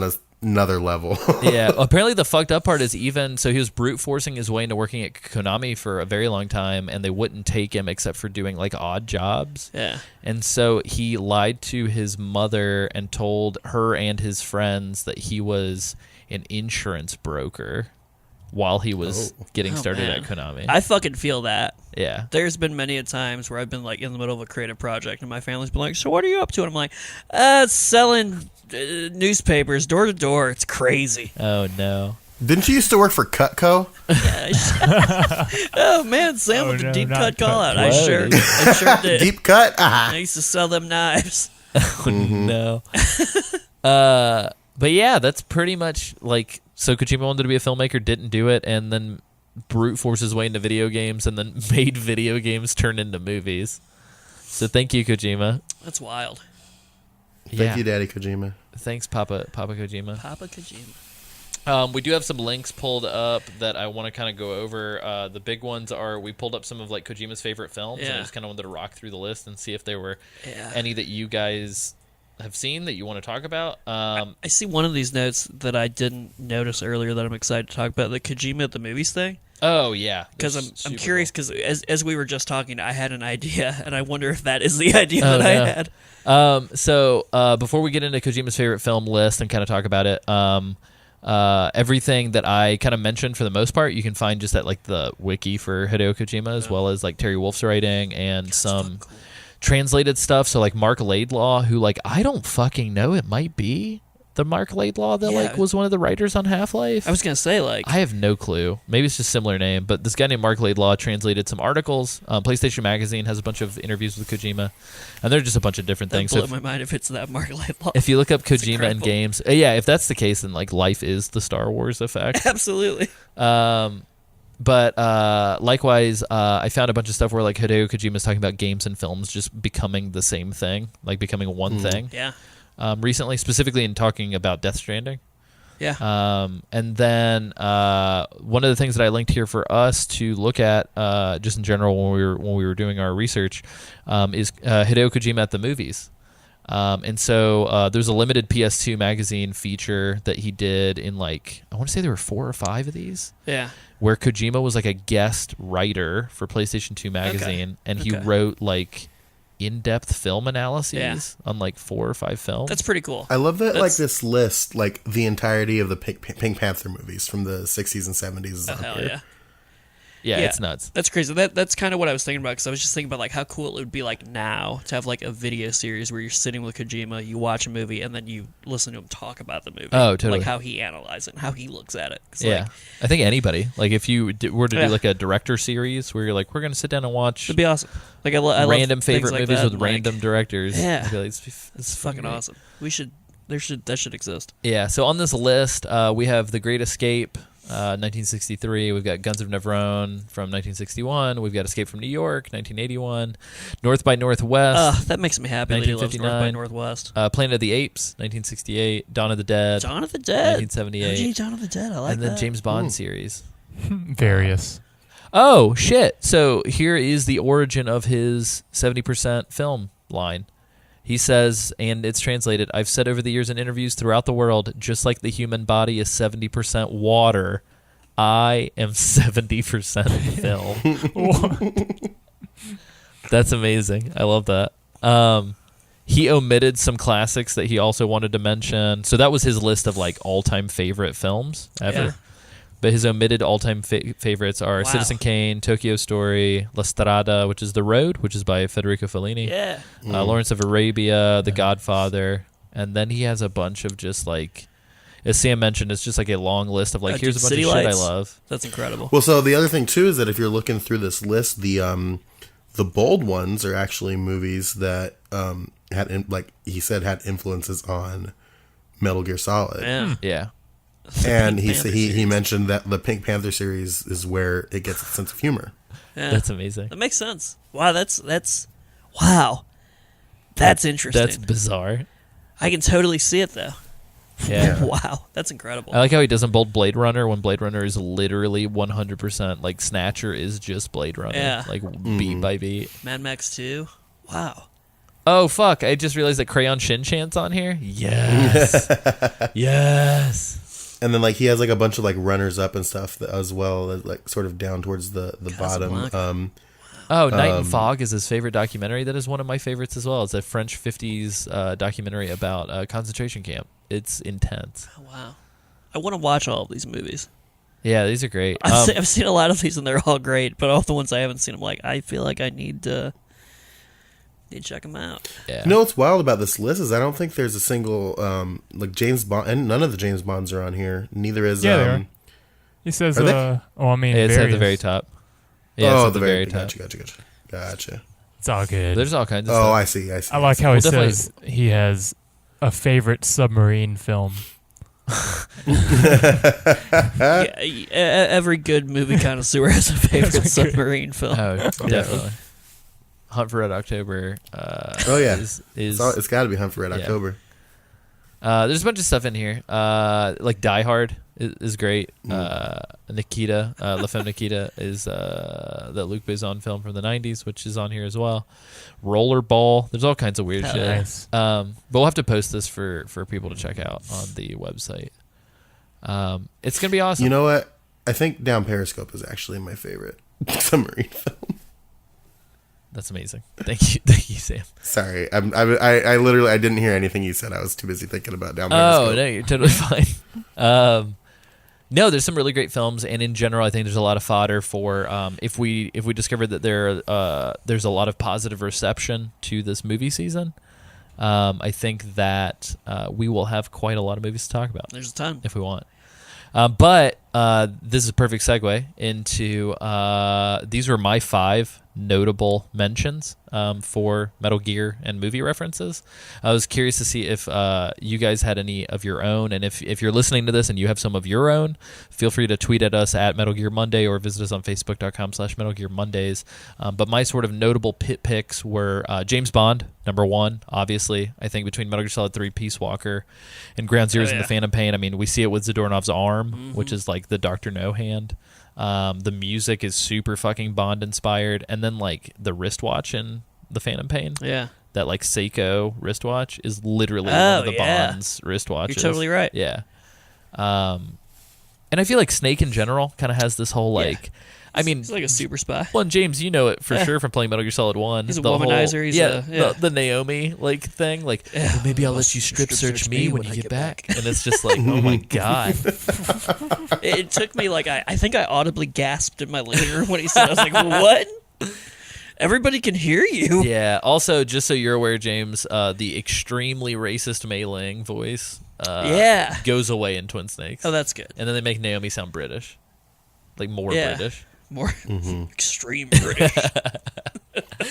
a another level. Yeah, apparently the fucked up part is even so he was brute forcing his way into working at Konami for a very long time, and they wouldn't take him except for doing like odd jobs. Yeah. And so he lied to his mother and told her and his friends that he was an insurance broker while he was getting started man. at Konami. I fucking feel that. Yeah. There's been many a times where I've been like in the middle of a creative project and my family's been like, so what are you up to? And I'm like, selling newspapers door to door. It's crazy. Oh no. Didn't you used to work for Cutco? Oh man, Sam with the deep cut call out. I sure did. Deep cut? I used to sell them knives. No. But yeah, that's pretty much like, so Kojima wanted to be a filmmaker, didn't do it, and then brute forced his way into video games, and then made video games turn into movies. So thank you, Kojima. That's wild. Thank you, Daddy Kojima. Thanks, Papa Kojima. Papa Kojima. We do have some links pulled up that I want to kind of go over. The big ones are, we pulled up some of like Kojima's favorite films, and I just kind of wanted to rock through the list and see if there were any that you guys have seen that you want to talk about. I see one of these notes that I didn't notice earlier that I'm excited to talk about, the Kojima at the movies thing. Oh yeah, Because I'm curious, because as we were just talking, I had an idea, and I wonder if that is the idea that I had. So before we get into Kojima's favorite film list and kind of talk about it, everything that I kind of mentioned for the most part, you can find just at like the wiki for Hideo Kojima, as well as like Terry Wolf's writing and some translated stuff. So like Mark Laidlaw, who like I don't fucking know, it might be the Mark Laidlaw that like was one of the writers on Half-Life. I was gonna say, like, I have no clue. Maybe it's just a similar name, but this guy named Mark Laidlaw translated some articles. PlayStation Magazine has a bunch of interviews with Kojima, and they're just a bunch of different things. Blow my mind if it's that Mark Laidlaw. If you look up Kojima and games, if that's the case, then like life is the Star Wars effect. Absolutely. But likewise, I found a bunch of stuff where like Hideo Kojima's talking about games and films just becoming the same thing, like becoming one thing. Yeah. Recently, specifically in talking about Death Stranding. Yeah. And then one of the things that I linked here for us to look at, just in general when we were doing our research, is Hideo Kojima at the movies. And so there's a limited PS2 magazine feature that he did in like, I want to say there were 4 or 5 of these. Yeah. Where Kojima was like a guest writer for PlayStation 2 magazine, and he wrote like in-depth film analyses on like 4 or 5 films. That's pretty cool. I love that like this list, like the entirety of the Pink Panther movies from the 60s and 70s is on Hell here. yeah. Yeah, it's nuts. That's crazy. That's kind of what I was thinking about, because I was just thinking about like how cool it would be like now to have like a video series where you're sitting with Kojima, you watch a movie, and then you listen to him talk about the movie. Oh, totally. Like how he analyzes it and how he looks at it. Yeah. Like, I think anybody, like if you were to do like a director series where you're like, we're going to sit down and watch it'd be awesome. Like I random love favorite things like movies that, with and, like, random directors. Yeah. I'd be like, it's fucking awesome. That should exist. Yeah, so on this list, we have The Great Escape, 1963. We've got Guns of Navarone from 1961. We've got Escape from New York, 1981. North by Northwest. That makes me happy that he loves North by 1959. Northwest. Planet of the Apes, 1968. Dawn of the Dead, Dawn of the Dead. 1978. OG Dawn of the Dead. I like and then that. James Bond series. Various. Oh, shit. So here is the origin of his 70% film line. He says, and it's translated, I've said over the years in interviews throughout the world, just like the human body is 70% water, I am 70% film. That's amazing. I love that. He omitted some classics that he also wanted to mention. So that was his list of like all-time favorite films ever. Yeah. But his omitted all-time favorites are Citizen Kane, Tokyo Story, La Strada, which is The Road, which is by Federico Fellini. Yeah. Lawrence of Arabia, The Godfather. And then he has a bunch of just like, as Sam mentioned, it's just like a long list of like, here's a bunch City of shit I Lights. love. That's incredible. Well, so the other thing too is that if you're looking through this list, the bold ones are actually movies that like he said had influences on Metal Gear Solid. Yeah. Yeah. And he mentioned that the Pink Panther series is where it gets its sense of humor. Yeah. That's amazing. That makes sense. Wow, that's wow. That's interesting. That's bizarre. I can totally see it though. Yeah. Wow, that's incredible. I like how he doesn't bold Blade Runner when Blade Runner is literally 100%, like Snatcher is just Blade Runner. Yeah. Like beat by beat. Mad Max 2. Wow. Oh fuck! I just realized that Crayon Shin-chan's on here. Yes, yes. And then like he has like a bunch of like runners up and stuff as well, like sort of down towards the bottom. Casablanca. Oh, Night and Fog is his favorite documentary. That is one of my favorites as well. It's a French 50s documentary about a concentration camp. It's intense. Oh, wow. I want to watch all of these movies. Yeah, these are great. I've seen a lot of these and they're all great, but all the ones I haven't seen, I'm like, I feel like I need to check them out. Yeah. You know what's wild about this list is I don't think there's a single like James Bond, and none of the James Bonds are on here. Neither is Yeah, they are. He says, Are they? It's at the very top. Yeah, it's at the very top. Gotcha. It's all good. There's all kinds of Oh, stuff. I see. I like how he definitely- says he has a favorite submarine film. Yeah, every good movie connoisseur has a favorite submarine film. Oh, definitely. Hunt for Red October. Oh yeah, is it's got to be Hunt for Red October. there's a bunch of stuff in here. Like Die Hard is great. Nikita, La Femme Nikita is that Luc Besson film from the 90s, which is on here as well. Rollerball. There's all kinds of weird Oh, shit. nice. But we'll have to post this for people to check out on the website. It's gonna be awesome. You know what? I think Down Periscope is actually my favorite submarine film. That's amazing. Thank you, Sam. Sorry, I literally didn't hear anything you said. I was too busy thinking about Down Periscope. Oh no, you're totally fine. No, there's some really great films, and in general, I think there's a lot of fodder for if we discover that there's a lot of positive reception to this movie season. I think that we will have quite a lot of movies to talk about There's a ton. if we want. But this is a perfect segue into these were my 5 notable mentions for Metal Gear and movie references. I was curious to see if you guys had any of your own, and if you're listening to this and you have some of your own, feel free to tweet at us at Metal Gear Monday or visit us on Facebook.com/Metal Gear Mondays. But my sort of notable pit picks were James Bond, number 1, obviously. I think between Metal Gear Solid 3, Peace Walker, and Ground Zeroes and the Phantom Pain, I mean, we see it with Zadorov's arm, which is like the Dr. No hand. The music is super fucking Bond inspired, and then like the wristwatch in the Phantom Pain, Yeah. that like Seiko wristwatch is literally one Oh, of the yeah. Bond's wristwatches. You're totally right. Yeah. And I feel like Snake in general kind of has this whole like, I mean, He's like a super spy. well, and James, you know it for sure from playing Metal Gear Solid 1. He's a The whole- womanizer, he's the Naomi like thing, like "Well, maybe I'll let you strip search me when you get back. And it's just like, oh my god. It took me like I think I audibly gasped in my living room when he said. I was like, "What? Everybody can hear you." Yeah. Also, just so you're aware, James, the extremely racist Mei Ling voice goes away in Twin Snakes. Oh, that's good. And then they make Naomi sound British, like more Yeah. British. More extreme British.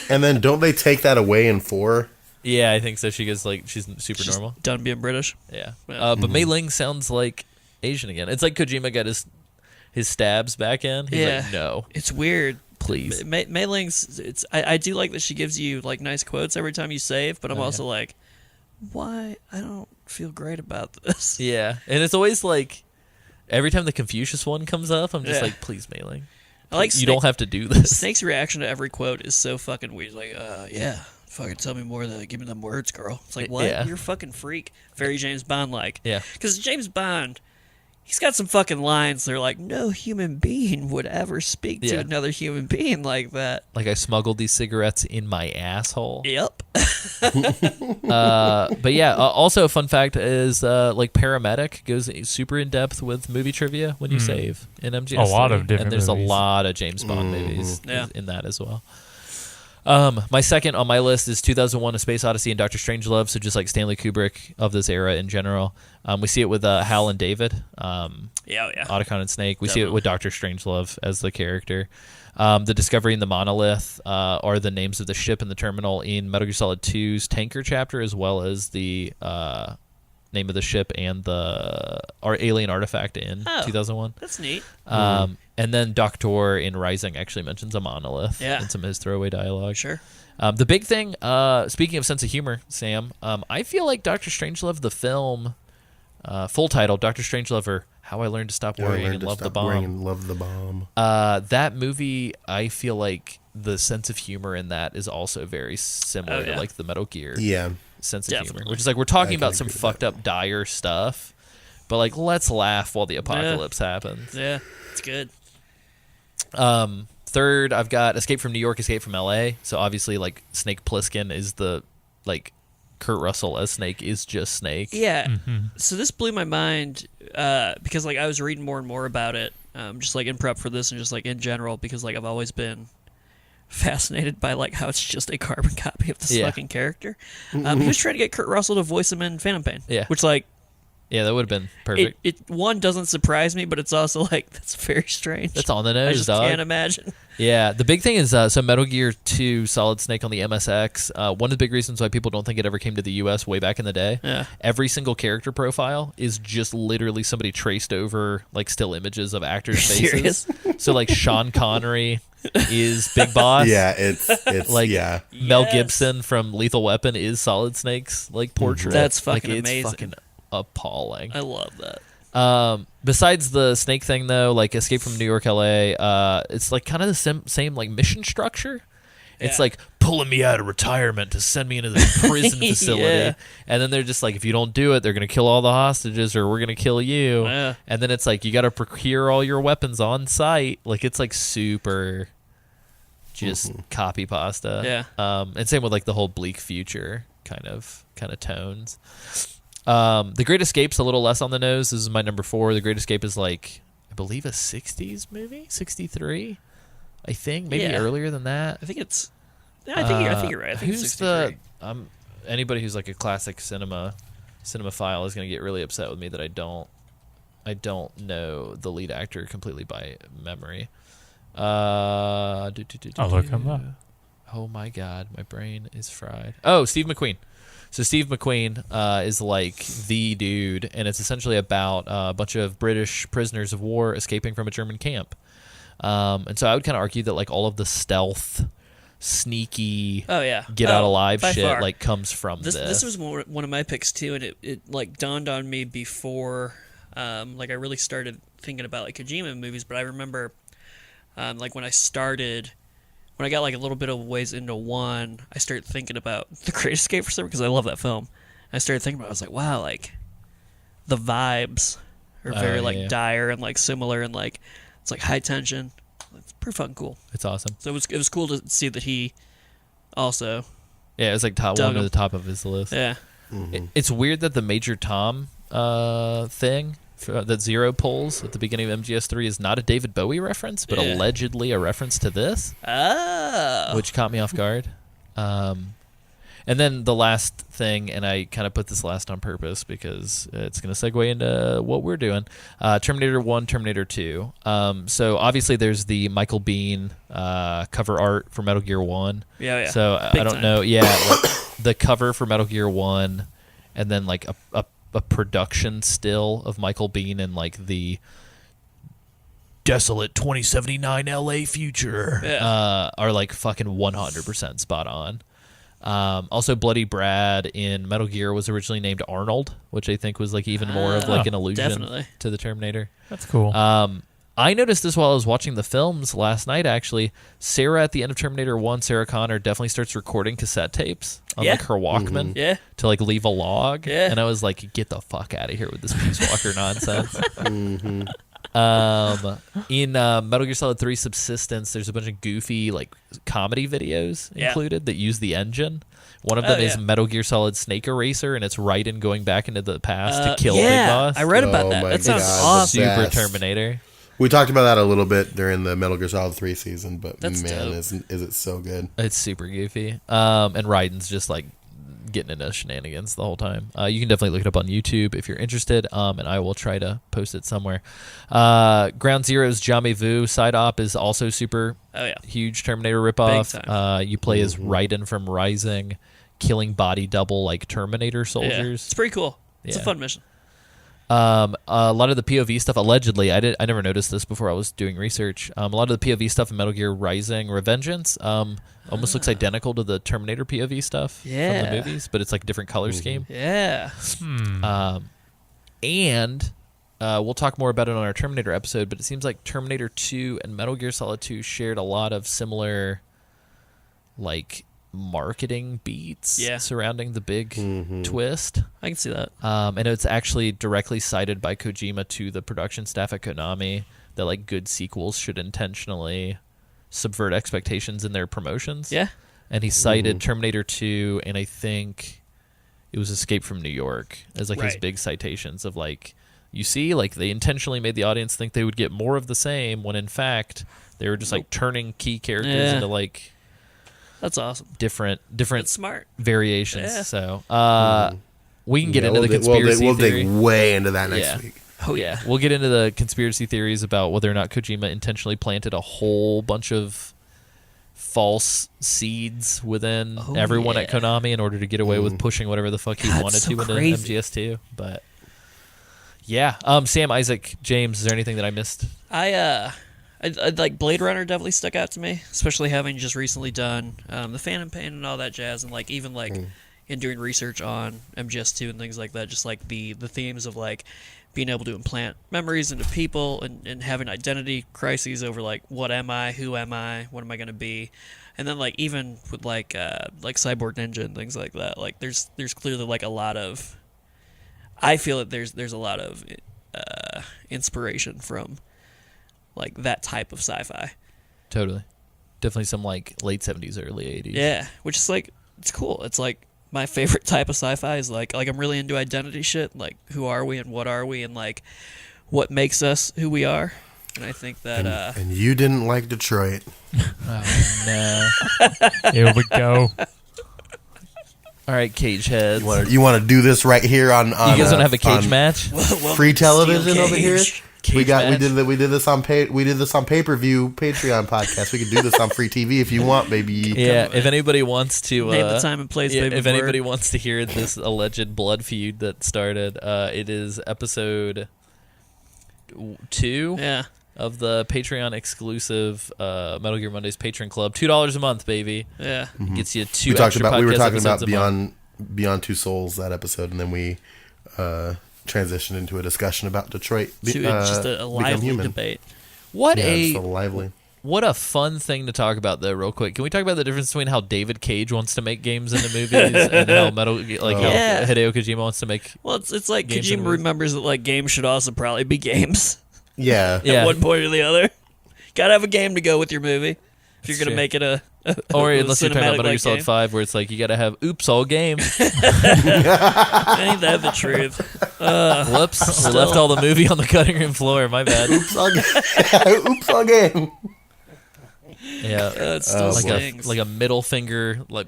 And then don't they take that away in 4? Yeah, I think so. She goes like she's super Just normal. done being British. Yeah. Yeah. But Mei Ling sounds like Asian again. It's like Kojima got his stabs back in. He's like, no, It's weird. please. Mei Ling's. I do like that she gives you like nice quotes every time you save, but I'm also like, why? I don't feel great about this. Yeah, and it's always like every time the Confucius one comes up, I'm just like, please, Mei Ling. I like You don't have to do this. Snake's reaction to every quote is so fucking weird. He's like, yeah, fucking tell me more. Give me them words, girl. It's like, what? Yeah. You're a fucking freak. Very James Bond like. Yeah. Because James Bond, he's got some fucking lines. They're like, no human being would ever speak to Yeah. another human being like that. Like I smuggled these cigarettes in my asshole. Yep. But yeah, also a fun fact is like Paramedic goes super in depth with movie trivia when you save in MGS. A lot of different and there's movies. a lot of James Bond movies Yeah. in that as well. My second on my list is 2001: A Space Odyssey and Doctor Strangelove. So just like Stanley Kubrick of this era in general, we see it with Hal and David, Yeah. Otacon and Snake. We see it with Doctor Strangelove as the character. The Discovery and the Monolith are the names of the ship and the terminal in Metal Gear Solid 2's Tanker chapter, as well as the name of the ship and our alien artifact in 2001. That's neat. And then Doctor in Rising actually mentions a monolith in some of his throwaway dialogue. Sure. The big thing, speaking of sense of humor, Sam, I feel like Doctor Strangelove, the film, full title, Doctor Strangelove, or How I Learned to Stop Worrying and Love the Bomb. Love the Bomb. That movie, I feel like the sense of humor in that is also very similar to like the Metal Gear sense of humor, which is like we're talking about some fucked up dire stuff, but like let's laugh while the apocalypse happens. Yeah, it's good. Third, I've got Escape from New York, Escape from L.A. So obviously, like Snake Plissken is the like Kurt Russell as Snake is just Snake. Yeah. So this blew my mind because like I was reading more and more about it, just like in prep for this and just like in general, because like I've always been fascinated by like how it's just a carbon copy of this fucking character. He was trying to get Kurt Russell to voice him in Phantom Pain. Yeah. Which like. Yeah, that would have been perfect. It one doesn't surprise me, but it's also like that's very strange. That's on the nose, I just dog. can't imagine. Yeah, the big thing is so Metal Gear 2 Solid Snake on the MSX. One of the big reasons why people don't think it ever came to the U.S. way back in the day. Yeah. Every single character profile is just literally somebody traced over like still images of actors' faces. So like Sean Connery is Big Boss. Yeah, it's like yeah. Mel Gibson from Lethal Weapon is Solid Snake's like portrait. That's fucking like, it's amazing. Fucking appalling. I love that. Besides the Snake thing though, like Escape from New York, LA, it's like kind of the same like mission structure. It's like pulling me out of retirement to send me into the prison facility, and then they're just like, if you don't do it, they're gonna kill all the hostages, or we're gonna kill you. And then it's like you got to procure all your weapons on site. Like it's like super, just copy pasta. Yeah. And same with like the whole bleak future kind of tones. The Great Escape's a little less on the nose. This is my number 4. The Great Escape is like, I believe, a 60s movie, 63, I think, maybe earlier than that. I think it's. Yeah, I think you're right. I think Who's it's 63. anybody who's like a classic cinemaphile is going to get really upset with me that I don't know the lead actor completely by memory. I'll look him up. Oh my god, my brain is fried. Oh, Steve McQueen. So Steve McQueen is like the dude, and it's essentially about a bunch of British prisoners of war escaping from a German camp. And so I would kind of argue that like all of the stealth, sneaky, get out alive shit far. Like comes from this. This was one of my picks too, and it like dawned on me before like I really started thinking about like Kojima movies. But I remember like when I got like a little bit of ways into one, I started thinking about The Great Escape for some reason because I love that film. I started thinking about it, I was like, wow, like the vibes are very dire and like similar and like it's like high tension. It's pretty fucking cool. It's awesome. So it was cool to see that he also it was like one of the top of his list. Yeah. It's weird that the Major Tom thing that Zero pulls at the beginning of MGS3 is not a David Bowie reference, but allegedly a reference to this. Oh. Which caught me off guard. And then the last thing, and I kind of put this last on purpose because it's going to segue into what we're doing. Terminator 1, Terminator 2. So obviously there's the Michael Biehn cover art for Metal Gear 1. Yeah. So I don't know. Yeah, like the cover for Metal Gear 1 and then like a production still of Michael Biehn in like the desolate 2079 LA future are like fucking 100% spot on. Also Bloody Brad in Metal Gear was originally named Arnold, which I think was like even more of like an allusion to the Terminator. That's cool. I noticed this while I was watching the films last night, actually. Sarah, at the end of Terminator 1, Sarah Connor definitely starts recording cassette tapes on like her Walkman to like leave a log. And I was like, get the fuck out of here with this Peace Walker nonsense. In Metal Gear Solid 3 Subsistence, there's a bunch of goofy like comedy videos included that use the engine. One of them is Metal Gear Solid Snake Eraser, and it's Raiden going back into the past to kill Big Boss. I read about that. That sounds awesome. Super Terminator. We talked about that a little bit during the Metal Gear Solid 3 season, but That's man, dope. is it so good. It's super goofy. And Raiden's just like getting into shenanigans the whole time. You can definitely look it up on YouTube if you're interested, and I will try to post it somewhere. Ground Zero's Jamais Vu side op is also super huge Terminator ripoff. You play as Raiden from Rising, killing body double like Terminator soldiers. Yeah. It's pretty cool. It's a fun mission. A lot of the POV stuff, allegedly, I never noticed this before I was doing research. A lot of the POV stuff in Metal Gear Rising Revengeance almost looks identical to the Terminator POV stuff from the movies, but it's like a different color scheme. Yeah. And we'll talk more about it on our Terminator episode, but it seems like Terminator 2 and Metal Gear Solid 2 shared a lot of similar like marketing beats Yeah. surrounding the big twist. I can see that. And it's actually directly cited by Kojima to the production staff at Konami that like good sequels should intentionally subvert expectations in their promotions. Yeah. And he cited Terminator 2 and I think it was Escape from New York as like his Right. big citations of like, you see, like they intentionally made the audience think they would get more of the same when in fact they were just like turning key characters Yeah. into like That's awesome. different That's smart. variations. Yeah. So we can get into the We'll conspiracy theory. dig way into that next Yeah. week. Oh Yeah, we'll get into the conspiracy theories about whether or not Kojima intentionally planted a whole bunch of false seeds within everyone at yeah. Konami in order to get away with pushing whatever the fuck he God, wanted so to into crazy. MGS2. But yeah, Sam, Isaac, James, is there anything that I missed? I like Blade Runner definitely stuck out to me, especially having just recently done the Phantom Pain and all that jazz, and like even like in doing research on MGS2 and things like that, just like the themes of like being able to implant memories into people and having identity crises over like what am I, who am I, what am I going to be, and then like even with like Cyborg Ninja and things like that, like there's clearly like a lot of, I feel that there's a lot of inspiration from like that type of sci-fi. Totally, definitely some like late 70s, early 80s. Yeah, which is like, it's cool. It's like my favorite type of sci-fi is like I'm really into identity shit, like who are we and what are we and like what makes us who we are. And I think that And you didn't like Detroit. Oh no! Here we go. All right, cage heads. You want to do this right here on You guys want to have a cage on match? free television Steel over here? cage. Cage match? We did this on pay-per-view Patreon podcast. We could do this on free TV if you want, baby. Yeah, if anybody wants to Name the time and place, baby, if before. anybody wants to hear this alleged blood feud that started, it is episode 2 Yeah. of the Patreon exclusive Metal Gear Mondays Patreon Club. $2 a month, baby. Yeah. Gets you 2 We talked extra about we were podcast talking about episodes a month. Beyond Two Souls that episode, and then we transitioned into a discussion about Detroit. To just a Become lively Human. debate. What Yeah, a just a lively. what a fun thing to talk about though, real quick. Can we talk about the difference between how David Cage wants to make games into movies and how Yeah. how Hideo Kojima wants to make? Well, it's like Games and Kojima movies. remembers that like games should also probably be games Yeah. Yeah. at one point or the other. Gotta have a game to go with your movie if you're That's gonna true. make it a Or unless you're talking about Metal Gear cinematic-like Solid game. 5, where it's like you got to have oops all game. Ain't that the truth? Whoops, we left all the movie on the cutting room floor. My bad. Oops again. Yeah, It still stings. like a middle finger, like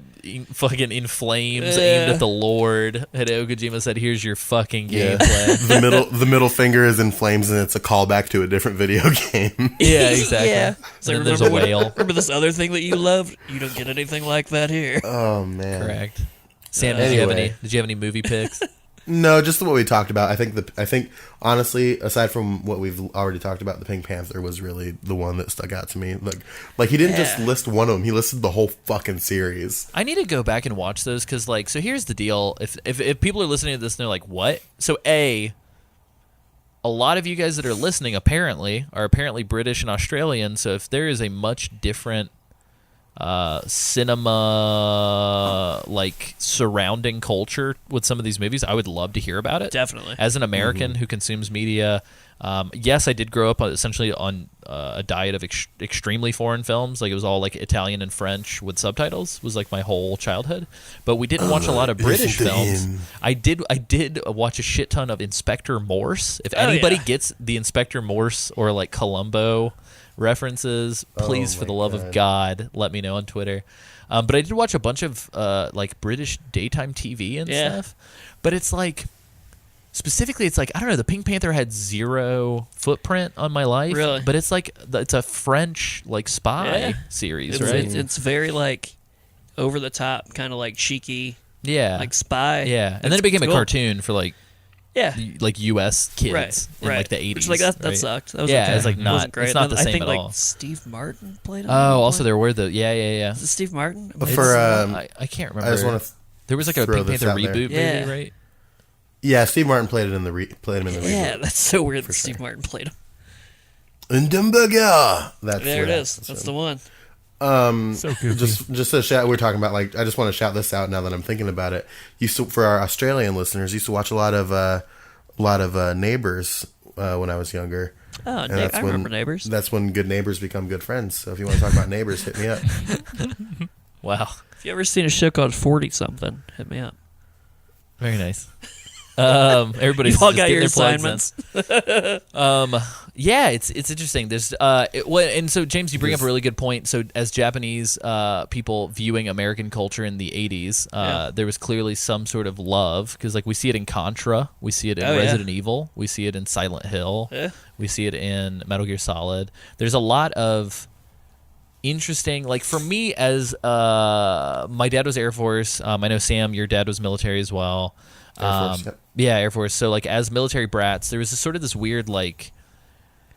fucking in flames, Yeah. aimed at the Lord. Hideo Kojima said, "Here's your fucking Yeah. gameplay." the middle finger is in flames, and it's a callback to a different video game. Yeah, exactly. Yeah. And then there's a whale. Remember this other thing that you loved? You don't get anything like that here. Oh man. Correct. Sam, did you have Anyway. any movie picks? No, just what we talked about. I think honestly, aside from what we've already talked about, the Pink Panther was really the one that stuck out to me. Like he didn't just Yeah. list one of them; he listed the whole fucking series. I need to go back and watch those because, like, so here's the deal: if people are listening to this and they're like, "What?" So a lot of you guys that are listening are apparently British and Australian. So if there is a much different cinema like surrounding culture with some of these movies, I would love to hear about it. Definitely. As an American who consumes media, yes, I did grow up essentially on a diet of extremely foreign films. Like it was all like Italian and French with subtitles. Was like my whole childhood. But we didn't watch a lot of British isn't films. in. I did watch a shit ton of Inspector Morse. If Oh, anybody yeah. gets the Inspector Morse or like Columbo references, please, Oh for the my love of God, let me know on Twitter. But I did watch a bunch of like British daytime TV and Yeah. stuff. But it's like, specifically, it's like, I don't know, the Pink Panther had zero footprint on my life. Really? But it's like, it's a French like spy Yeah. series, It's, right? it's very like over the top, kind of like cheeky, yeah. like spy. Yeah. And then it became a cool. cartoon for like Yeah. U.S. kids Right. in right. like the 80s. Which, like that right? sucked. That was Yeah, okay. it's like It not- wasn't great. it's not And the then same I think at like all. Steve Martin played it. Oh, also there were the yeah. Is it Steve Martin? For I can't remember. I just want to. There was like a throw Pink this Panther out there. reboot Yeah. movie, right? Yeah, Steve Martin played him in the reboot. Yeah, that's so weird that sure. Steve Martin played him. Ndemberger. That's There where it is. happens That's from. the one. So goofy. Just a shout. We're talking about like. I just want to shout this out now that I'm thinking about it. Used to, for our Australian listeners, used to watch a lot of Neighbours when I was younger. Oh, And I remember Neighbours. That's when good neighbors become good friends. So if you want to talk about Neighbours, hit me up. Wow. If you ever seen a show called 40 something, hit me up. Very nice. Everybody's You all just got getting your their plugs assignments. in. Yeah, it's interesting. There's and so James, you bring up a really good point. So as Japanese people viewing American culture in the 80s, there was clearly some sort of love because like we see it in Contra, we see it in Resident Evil, we see it in Silent Hill, we see it in Metal Gear Solid. There's a lot of interesting, like for me as my dad was Air Force. I know Sam, your dad was military as well. Air Force, yep. Yeah, Air Force. So like as military brats, there was this weird like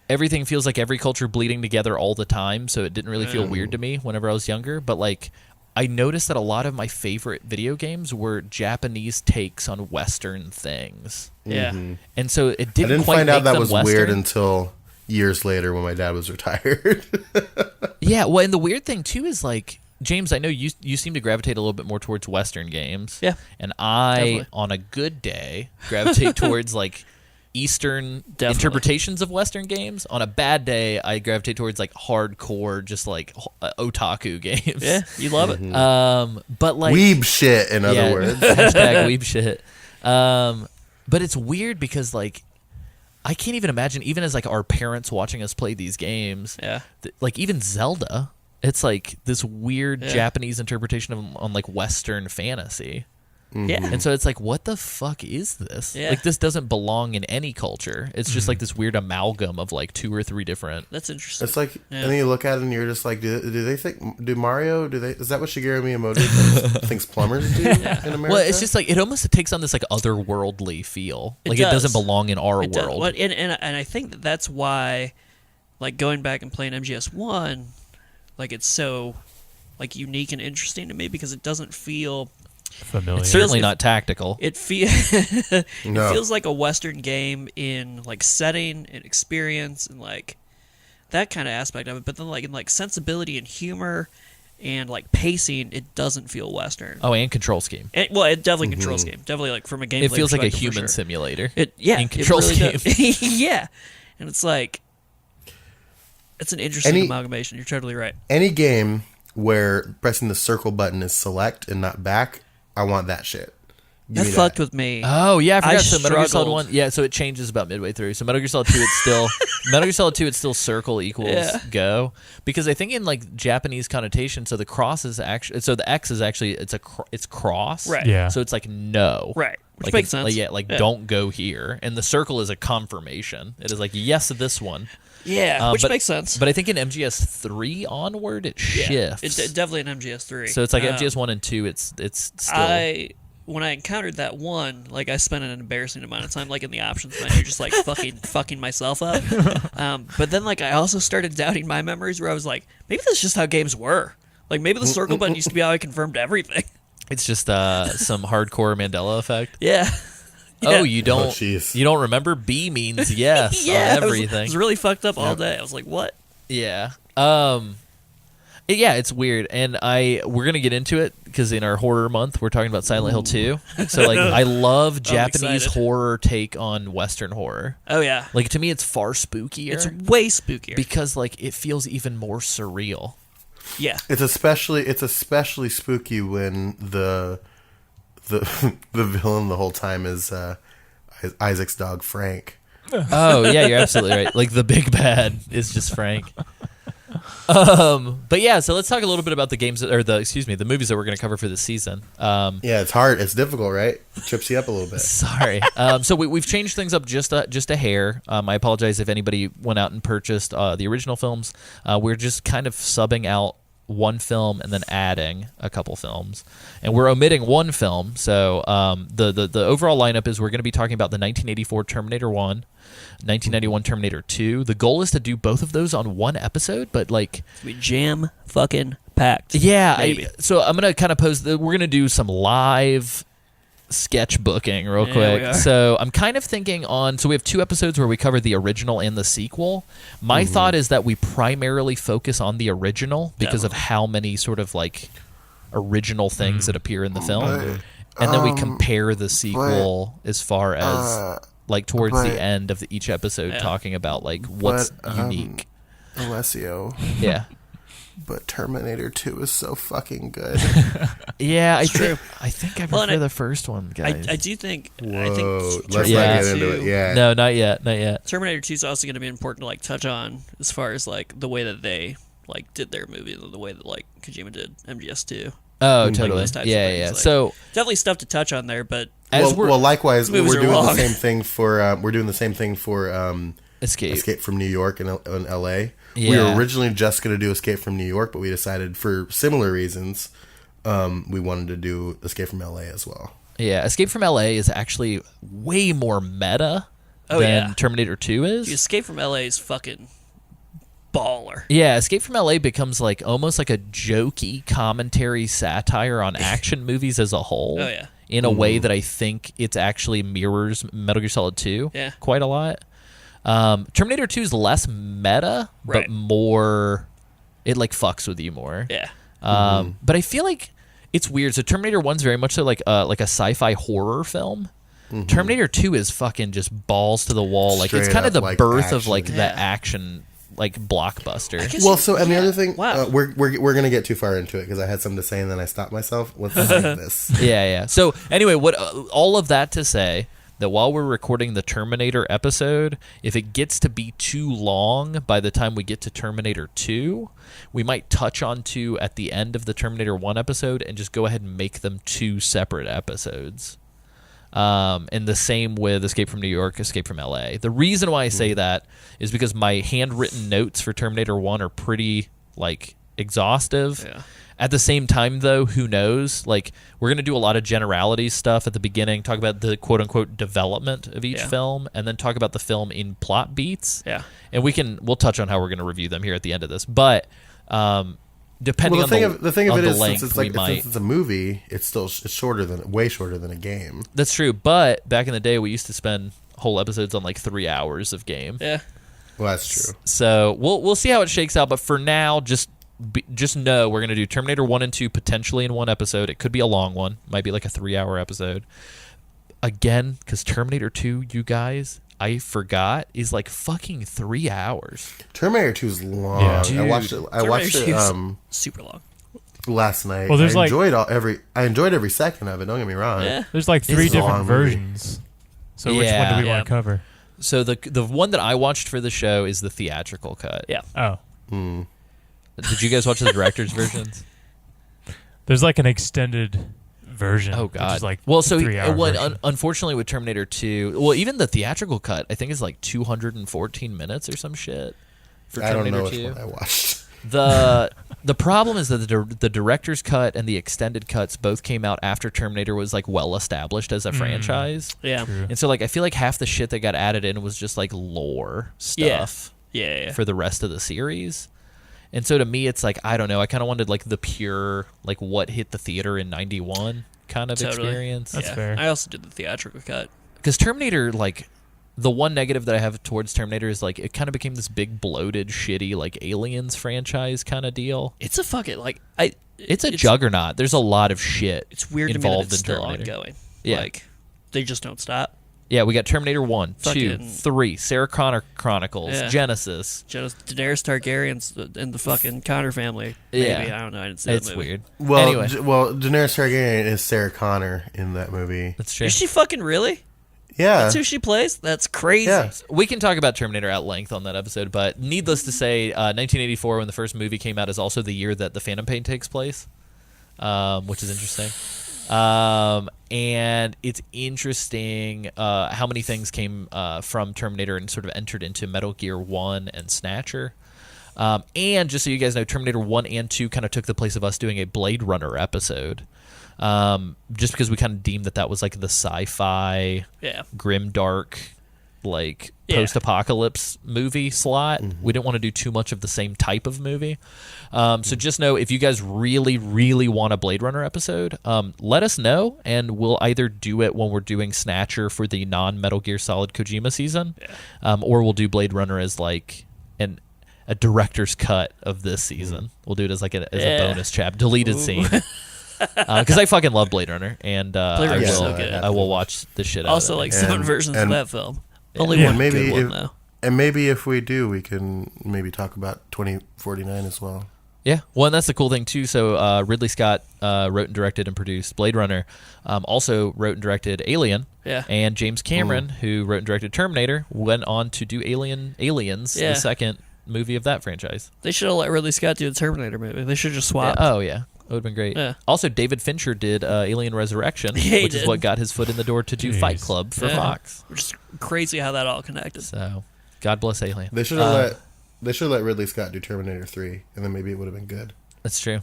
everything feels like every culture bleeding together all the time. So it didn't really feel weird to me whenever I was younger. But like I noticed that a lot of my favorite video games were Japanese takes on Western things. Yeah. And so it I didn't didn't quite find out make that them was Western. weird until years later when my dad was retired. Yeah, well, and the weird thing too is like James, I know you seem to gravitate a little bit more towards Western games. Yeah, and I, definitely. on a good day, gravitate towards like Eastern interpretations of Western games. On a bad day, I gravitate towards like hardcore, just like otaku games. Yeah, you love it. But like Weeb shit, in other words. hashtag weeb shit. But it's weird because like I can't even imagine, even as like our parents watching us play these games. Yeah, Like even Zelda. It's like this weird Japanese interpretation on like Western fantasy. Yeah. And so it's like, what the fuck is this? Yeah. Like this doesn't belong in any culture. It's just like this weird amalgam of like 2 or 3 different. That's interesting. It's like, and then you look at it and you're just like, do they think, is that what Shigeru Miyamoto thinks plumbers do in America? Well, it's just like, it almost takes on this like otherworldly feel. Like it doesn't belong in our It does. world. Well, and I think that's why, like going back and playing MGS1, like it's so like unique and interesting to me because it doesn't feel Familiar. It's certainly not tactical. it No. feels like a Western game in like setting and experience and like that kind of aspect of it, but then like in like sensibility and humor and like pacing, it doesn't feel Western. Oh, and control scheme. It definitely controls game. Definitely like from a gameplay It feels like a perspective, for human sure. simulator. In in control really scheme. does. Yeah, and it's like it's an interesting amalgamation. You're totally right. Any game where pressing the circle button is select and not back, I want that shit. Give That me fucked with me. Oh yeah, I forgot. I So Metal Gear Solid struggled. 1, yeah. So it changes about midway through. So Metal Gear Solid 2, it's still Metal Gear Solid 2. It's still circle equals go, because I think in like Japanese connotation, so the cross is actually, so the X is actually it's cross, Right. Yeah. So it's like no, Right. Which like makes it's- sense. Like don't go here, and the circle is a confirmation. It is like yes to this one. Yeah, which but- makes sense. But I think in MGS3 onward, it shifts. It's definitely an MGS3. So it's like MGS 1 and 2. It's still. When I encountered that one, like I spent an embarrassing amount of time like in the options menu, just like fucking myself up. But then like I also started doubting my memories, where I was like, maybe that's just how games were. Like maybe the circle button used to be how I confirmed everything. It's just some hardcore Mandela effect. Yeah. Oh, you don't. jeez. You don't remember? B means yes Yeah. on everything. I was really fucked up all day. I was like, what? Yeah. Yeah, it's weird, and we're gonna get into it because in our horror month we're talking about Silent Hill 2. So like, I love Japanese excited. horror take on Western horror. Oh yeah. Like to me, it's far spookier. It's way spookier. because like it feels even more surreal. Yeah. It's especially spooky when the the villain the whole time is Isaac's dog Frank. Oh yeah, you're absolutely right. Like the big bad is just Frank. But yeah, so let's talk a little bit about the games the movies that we're going to cover for this season. Yeah, it's hard. It's difficult, right? Trips you up a little bit. Sorry. So we've changed things up just a hair. I apologize if anybody went out and purchased the original films. We're just kind of subbing out one film and then adding a couple films, and we're omitting one film. So the overall lineup is we're going to be talking about the 1984 Terminator 1, 1991 Terminator 2. The goal is to do both of those on one episode, but like We jam fucking packed. yeah, Maybe. so I'm gonna kind of we're gonna do some live sketchbooking real Yeah, quick. we are. So I'm kind of thinking so we have 2 episodes where we cover the original and the sequel. My thought is that we primarily focus on the original because of how many sort of like original things that appear in the film. And then we compare the sequel as far as like towards the end of each episode talking about like what's unique. Alessio. Yeah. But Terminator 2 is so fucking good. Yeah, I true. think I Well, and prefer the first one, guys. I do think. Whoa. I think Let's not Terminator get into 2 it. Yeah. No, not yet. Terminator 2 is also going to be important to like touch on as far as like the way that they like did their movie, the way that like Kojima did MGS2. Oh, Like totally. those types of Yeah, things, yeah. like- So Definitely stuff to touch on there, but Well, likewise, we're movies are doing the long. same thing for Escape. Escape from New York in L.A. We Yeah. were originally just going to do Escape from New York, but we decided for similar reasons we wanted to do Escape from L.A. as well. Yeah, Escape from LA is actually way more meta Oh, than yeah. Terminator 2 is. Dude, Escape from LA is fucking baller. Yeah, Escape from LA becomes like almost like a jokey commentary satire on action movies as a whole. Oh, yeah. In a way that I think it actually mirrors Metal Gear Solid 2 Yeah. quite a lot. Terminator 2 is less meta, Right. but more, it like fucks with you more. Yeah. But I feel like it's weird. So Terminator 1's very much so like a sci-fi horror film. Terminator 2 is fucking just balls to the wall. Like it's Straight kind of up, the like, birth of action. like the Yeah. action like blockbuster. I guess Well, you- so and the yeah. other thing, Wow. we're gonna get too far into it because I had something to say and then I stopped myself. Let's save this. Yeah. So anyway, what all of that to say that while we're recording the Terminator episode, if it gets to be too long by the time we get to Terminator 2, we might touch on 2 at the end of the Terminator 1 episode and just go ahead and make them 2 separate episodes. And the same with Escape from New York, Escape from LA. The reason why I say that is because my handwritten notes for Terminator 1 are pretty like exhaustive. Yeah. At the same time, though, who knows? Like, we're going to do a lot of generalities stuff at the beginning, talk about the quote-unquote development of each Yeah. film, and then talk about the film in plot beats. Yeah. And we'll touch on how we're going to review them here at the end of this. But depending Well, on the thing of it is, length, since it's we like might. since it's a movie, it's way shorter than a game. That's true. But back in the day, we used to spend whole episodes on like 3 hours of game. Yeah. Well, that's true. So we'll see how it shakes out. But for now, just know we're going to do Terminator 1 and 2 potentially in one episode. It could be a long one. Might be like a 3-hour episode. Again, because Terminator 2, you guys, I forgot, is like fucking 3 hours. Terminator 2 is long. Yeah. I watched it. I watched it Terminator 2 is super long. last night. Well, there's I like- enjoyed every second of it. Don't get me wrong. Yeah. There's like 3 It's a long different movie. versions. So which one Yeah. do we Yeah. want to cover? So the one that I watched for the show is the theatrical cut. Yeah. Oh, Did you guys watch the director's versions? there's like an extended version. Oh which God! is like well, so 3-hour version. unfortunately with Terminator 2, well, even the theatrical cut, I think is like 214 minutes or some shit for I don't Terminator know which 2. one I watched. The problem is that the director's cut and the extended cuts both came out after Terminator was like well established as a franchise. Yeah. True. And so like I feel like half the shit that got added in was just like lore stuff Yeah. for the rest of the series. And so to me it's like I don't know, I kind of wanted like the pure like what hit the theater in 91 kind of Totally. experience. That's fair. I also did the theatrical cut. Cuz Terminator like the one negative that I have towards Terminator is like it kind of became this big bloated shitty like Aliens franchise kind of deal. It's a fucking like It's a juggernaut. There's a lot of shit It's weird to me that involved it's in still Terminator. ongoing. Yeah. Like they just don't stop. Yeah, we got Terminator 1, 2, Fucking- 3, Sarah Connor Chronicles, Yeah. Genesis. Daenerys Targaryen's in the fucking Connor family. Yeah. Maybe I don't know. I didn't see It's that movie. weird. Well, anyway, Daenerys Targaryen is Sarah Connor in that movie. that's true. Is she fucking really? Yeah. That's who she plays? That's crazy. Yeah. We can talk about Terminator at length on that episode, but needless to say, 1984, when the first movie came out, is also the year that the Phantom Pain takes place, which is interesting. And it's interesting how many things came from Terminator and sort of entered into Metal Gear 1 and Snatcher. And just so you guys know, Terminator 1 and 2 kind of took the place of us doing a Blade Runner episode. Just because we kind of deemed that was like the sci-fi, Yeah. grim, dark, like Yeah. post-apocalypse movie slot. We didn't want to do too much of the same type of movie. So just know, if you guys really, really want a Blade Runner episode, let us know, and we'll either do it when we're doing Snatcher for the non-Metal Gear Solid Kojima season, or we'll do Blade Runner as like a director's cut of this season. We'll do it as like a bonus chap, deleted scene. Because I fucking love Blade Runner, and Blade Runner's so good. I will watch the shit out Also, of it. like 7 versions of and- that film. Only Yeah, one maybe good one if- though. And maybe if we do, we can maybe talk about 2049 as well. Yeah, well, and that's the cool thing too. So Ridley Scott wrote and directed and produced Blade Runner. Also wrote and directed Alien. Yeah. And James Cameron, who wrote and directed Terminator, went on to do Aliens, Yeah. the second movie of that franchise. They should have let Ridley Scott do the Terminator movie. They should have just swapped. Oh yeah, that would have been great. Yeah. Also, David Fincher did Alien Resurrection, Yeah, he which is did. what got his foot in the door to do Fight Jeez. Club for Yeah. Fox. Which is crazy how that all connected. So, God bless Alien. They should have let Ridley Scott do Terminator 3, and then maybe it would have been good. That's true.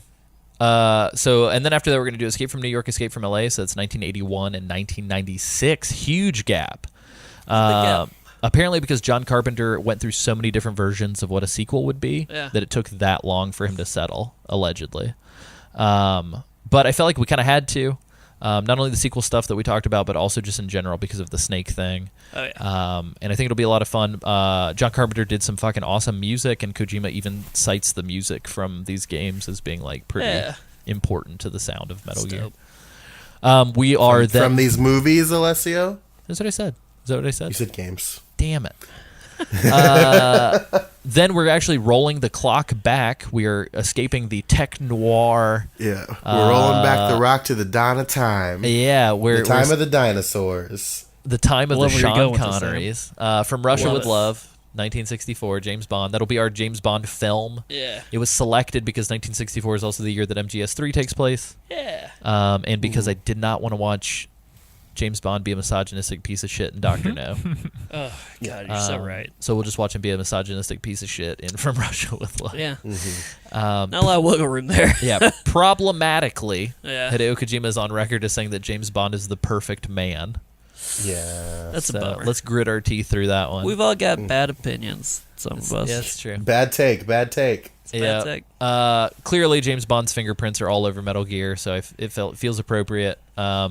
And then after that, we're going to do Escape from New York, Escape from LA. So that's 1981 and 1996. Huge gap. gap. Apparently, because John Carpenter went through so many different versions of what a sequel would be, Yeah. that it took that long for him to settle, allegedly. But I felt like we kind of had to. Not only the sequel stuff that we talked about, but also just in general because of the snake thing. Oh yeah. And I think it'll be a lot of fun. John Carpenter did some fucking awesome music, and Kojima even cites the music from these games as being like pretty Yeah. important to the sound of Metal That's Gear. dope. We are then. From these movies, Alessio? That's what I said. Is that what I said? You said games. Damn it. Then we're actually rolling the clock back. We are escaping the tech noir. Yeah. We're rolling back the rock to the dawn of time. Yeah, The time of the dinosaurs. the time of Love the where you're Sean going with this, Connerys. From Russia Love with it. Love, 1964, James Bond. That'll be our James Bond film. Yeah. It was selected because 1964 is also the year that MGS3 takes place. Yeah. And because I did not want to watch James Bond be a misogynistic piece of shit in Doctor No. Oh God, you're so right. So we'll just watch him be a misogynistic piece of shit in From Russia with Love. Yeah. Not a lot of wiggle room there. Yeah, problematically, Yeah. Hideo Kojima is on record as saying that James Bond is the perfect man. Yeah. That's a So bummer. let's grit our teeth through that one. We've all got bad opinions. Some of us. Yeah, that's true. Bad take. Bad take. Bad take. Clearly, James Bond's fingerprints are all over Metal Gear, so it feels appropriate. I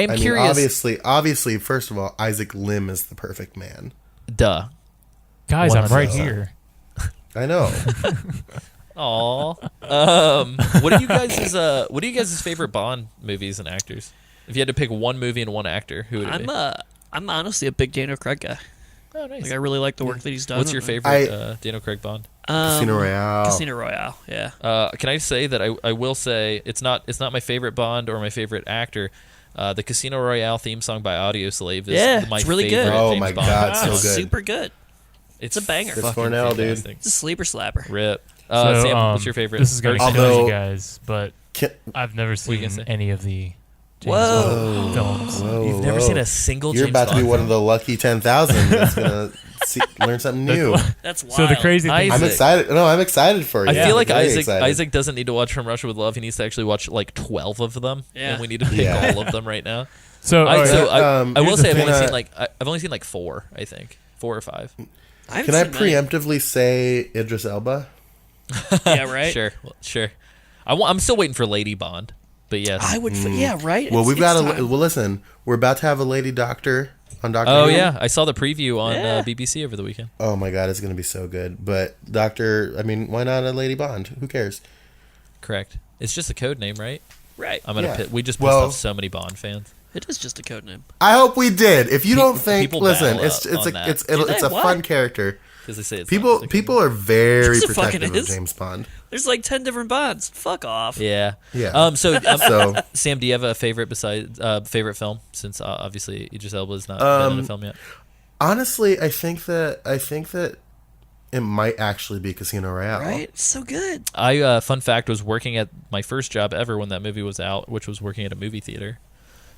am I curious. mean, obviously, first of all, Isaac Lim is the perfect man. Duh. Guys, I'm right 100%. here. I know. Aw. What are you guys' favorite Bond movies and actors? If you had to pick one movie and one actor, who would it be? I'm honestly a big Daniel Craig guy. Oh, nice. Like I really like the work that he's done. What's your favorite Daniel Craig Bond? Casino Royale. Casino Royale. Yeah. Can I say that I will say it's not my favorite Bond or my favorite actor. The Casino Royale theme song by Audioslave is my it's really favorite good. Oh James my Bond God, song. so It's good. super good. It's a banger. Chris Fucking Cornell, dude. fantastic. It's a sleeper slapper. Rip. So, Sam, what's your favorite? This is going to Or- kill Although- you guys, but Can- I've never you seen gonna say? any of the James Whoa. Bond films. Whoa, You've never whoa. seen a single You're James about to be Bond one of film? the lucky 10,000 that's going to learn something new. That's wild. So the crazy thing Isaac. I'm excited. No, I'm excited for you. I feel like Very Isaac excited. Isaac doesn't need to watch From Russia with Love. He needs to actually watch like 12 of them, Yeah. and we need to pick Yeah. all of them right now. So, I, all right, so I, I will here's say the I've only thing, seen like I've only seen like 4. I think 4 or 5. I haven't Can I seen many. preemptively say Idris Elba? Yeah, right. Sure, sure. I'm still waiting for Lady Bond, but yes. I would. Yeah, right. Well, It's- we've got it's a. time. Well, listen, we're about to have a lady doctor on Doctor Oh Who. yeah, I saw the preview on Yeah. BBC over the weekend. Oh my God, it's going to be so good. But Doctor, I mean, why not a Lady Bond? Who cares? Correct. It's just a code name, right? Right. I'm gonna. Yeah. We just pissed Well- off so many Bond fans. It is just a code name. I hope we did. If you don't think, people listen, battle it's on that. it's Do it's they? a Why? fun character. Because they say it's People not just a people are very Yes, it fucking protective of is. James Bond. There's like 10 different Bonds. Fuck off. Yeah. Yeah. So, So Sam, do you have a favorite besides favorite film? Since obviously Idris Elba has not been in a film yet. honestly, I think that it might actually be Casino Royale. Right? So good. I fun fact was working at my first job ever when that movie was out, which was working at a movie theater,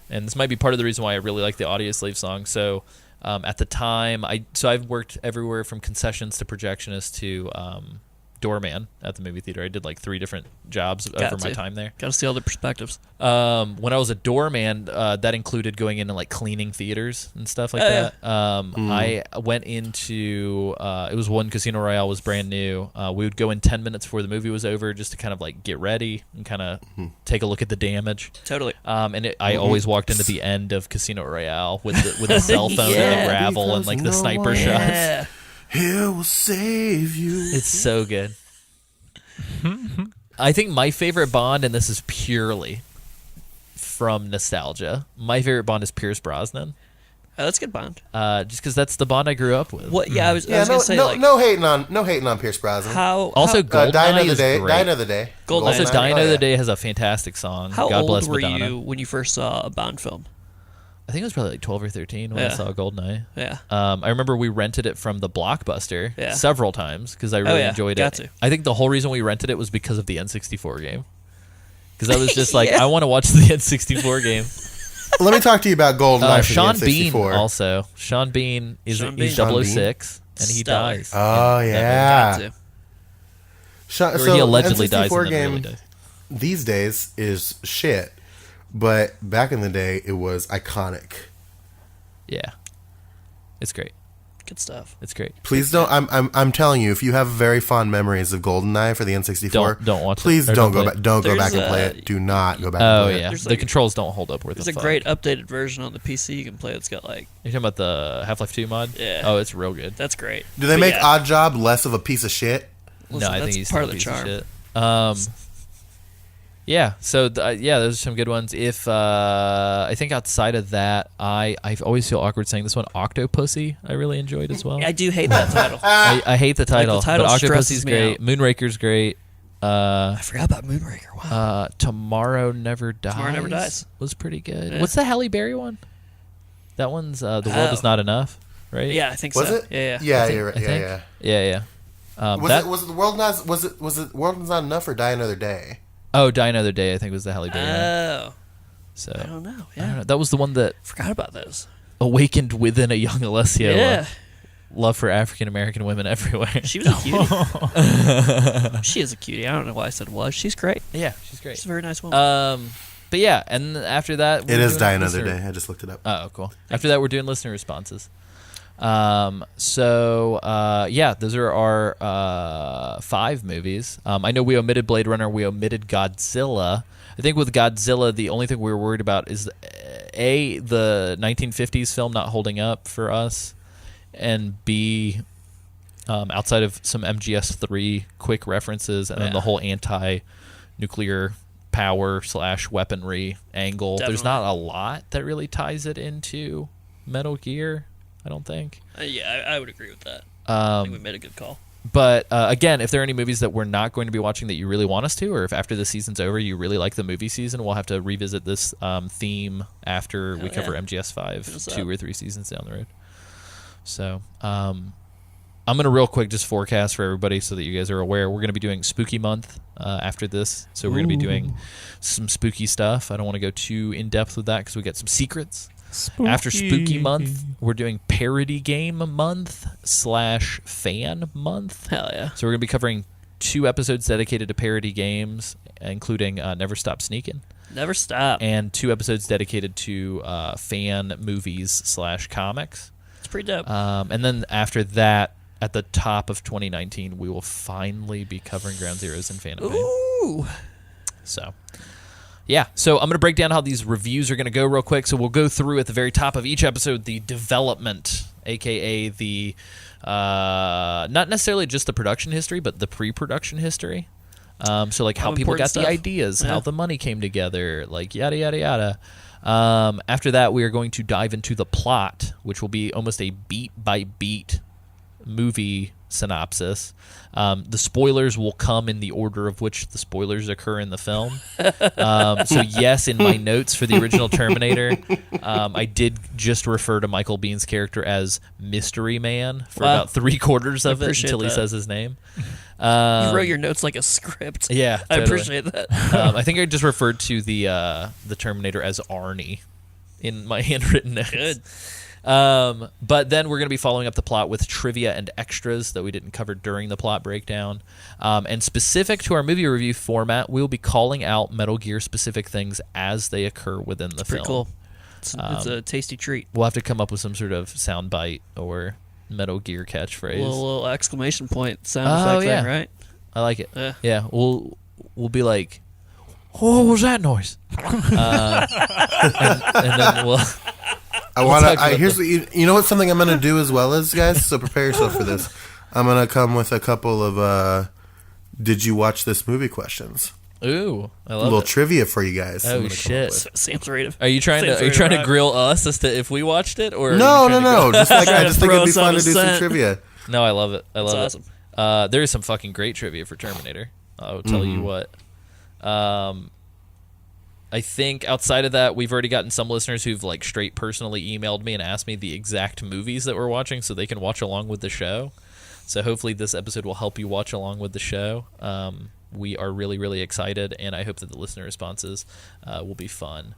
and this might be part of the reason why I really like the Audioslave song. So at the time, I've worked everywhere from concessions to projectionist to doorman at the movie theater. I did like 3 different jobs over my time there. Got to see all the perspectives. When I was a doorman, that included going in and like cleaning theaters and stuff like that. I went into it was one Casino Royale was brand new. We would go in 10 minutes before the movie was over just to kind of like get ready and kind of take a look at the damage. Totally. And I always walked into the end of Casino Royale with a cell phone and the gravel and like the sniper shots. Yeah. Here will save you. It's so good. I think my favorite Bond, and this is purely from nostalgia, my favorite Bond is Pierce Brosnan. Oh, that's a good Bond. Just because that's the Bond I grew up with. What? Yeah, I was gonna say no hating on Pierce Brosnan. Also, GoldenEye Die Another is Day. great. Die Another Day. Also, GoldenEye. Die Another Day has a fantastic song. How God bless old were Madonna. you when you first saw a Bond film? I think it was probably like 12 or 13 when I Yeah. saw GoldenEye. Yeah. I remember we rented it from the Blockbuster Yeah. several times because I really enjoyed it. Got to. I think the whole reason we rented it was because of the N64 game. Because I was just like, Yeah. I want to watch the N64 game. Let me talk to you about GoldenEye for Sean the Bean N64. also. Sean Bean is Sean he's Bean. 006 and he Stellar. dies. Oh in that yeah. Got to. Or he allegedly N64 dies and then game really dies. these days is shit, but back in the day it was iconic. Yeah. It's great. Good stuff. It's great. Please don't. I'm telling you, if you have very fond memories of GoldenEye for the N64, Don't watch it. please Or don't don't go play back. Don't go back There's and play a- it. Do not go back. Oh and play yeah, It. There's the like- controls don't hold up worth There's a a fuck. great updated version on the PC you can play. It's got like You're talking about the Half-Life 2 mod? Yeah. Oh, it's real good. that's great. Do they But make yeah, Oddjob less of a piece of shit? listen, no, I that's think he's part still of the a piece charm. shit. Yeah, so those are some good ones. If I think outside of that, I always feel awkward saying this one, Octopussy. I really enjoyed as well. I do hate that title. I hate the title, title but stresses Octopussy's me great. out. Moonraker's great. I forgot about Moonraker. Wow. Tomorrow Never Dies. Tomorrow Never Dies. Was pretty good. Yeah. What's the Halle Berry one? That one's The World Is Not Enough, right? Yeah, I think Was so. it? Yeah. Yeah, think- you're right. I Yeah, think. yeah. Yeah. Was it the world not? Was it World Is Not Enough or Die Another Day? Oh, Die Another Day, I think was the Halle Berry one. Oh, So I don't know. I don't Yeah, know. That was the one that forgot about those. awakened within a young Alessio Yeah, love for African American women everywhere. she was a cutie. She is a cutie. I don't know why I said was. She's great. Yeah, she's great. She's a very nice woman. But yeah, and after that, It is doing Die Another listener- Day. I just looked it up. Oh, cool. After that, we're doing listener responses. Yeah, those are our 5 movies. I know we omitted Blade Runner. We omitted Godzilla. I think with Godzilla, the only thing we were worried about is the 1950s film not holding up for us, and B, outside of some MGS3 quick references, and then the whole anti-nuclear power / weaponry angle. There's Definitely. not a lot that really ties it into Metal Gear, I don't think. Yeah, I would agree with that. I think we made a good call. But again, if there are any movies that we're not going to be watching that you really want us to, or if after the season's over you really like the movie season, we'll have to revisit this theme after we cover yeah. MGS5 Hit us 2 up. or 3 seasons down the road. So I'm going to real quick just forecast for everybody so that you guys are aware. We're going to be doing Spooky Month after this. So we're going to be doing some spooky stuff. I don't want to go too in-depth with that because we got some secrets. After Spooky Month, we're doing Parody Game Month / Fan Month. Hell yeah. So we're going to be covering 2 episodes dedicated to parody games, including Never Stop Sneaking, Never stop. and 2 episodes dedicated to fan movies / comics. It's pretty dope. And then after that, at the top of 2019, we will finally be covering Ground Zeroes and Phantom Pain. Ooh. So, yeah. So I'm going to break down how these reviews are going to go real quick. So we'll go through at the very top of each episode the development, a.k.a. the not necessarily just the production history, but the pre-production history. So like how people important got stuff. the ideas, how Yeah. the money came together, like yada, yada, yada. After that, we are going to dive into the plot, which will be almost a beat-by-beat movie synopsis. The spoilers will come in the order of which the spoilers occur in the film. So yes, in my notes for the original Terminator, I did just refer to Michael Bihn's character as Mystery Man for Wow. about 3/4 of it appreciate until he that. says his name. You wrote your notes like a script. Yeah, I totally. appreciate that. I think I just referred to the Terminator as Arnie in my handwritten notes. Good. But then we're going to be following up the plot with trivia and extras that we didn't cover during the plot breakdown. And specific to our movie review format, we'll be calling out Metal Gear specific things as they occur within the film. Pretty cool. It's a tasty treat. We'll have to come up with some sort of sound bite or Metal Gear catchphrase. Little exclamation point sound effect thing, right? I like it. Yeah. Yeah, we'll be like, "Oh, what was that noise?" And then we'll. I want to. Here's you know what something I'm gonna do as well as guys. So prepare yourself for this. I'm gonna come with a couple of did you watch this movie questions. Ooh, I A love little it. trivia for you guys. Oh shit! Sam's rated. Are you trying to grill us as to if we watched it or? No. Just like I just think it'd be fun to do some scent. trivia. No, I love it. I love That's it. awesome. There is some fucking great trivia for Terminator. I'll tell you what. I think outside of that, we've already gotten some listeners who've like straight personally emailed me and asked me the exact movies that we're watching so they can watch along with the show. So hopefully this episode will help you watch along with the show. We are really, really excited, and I hope that the listener responses will be fun.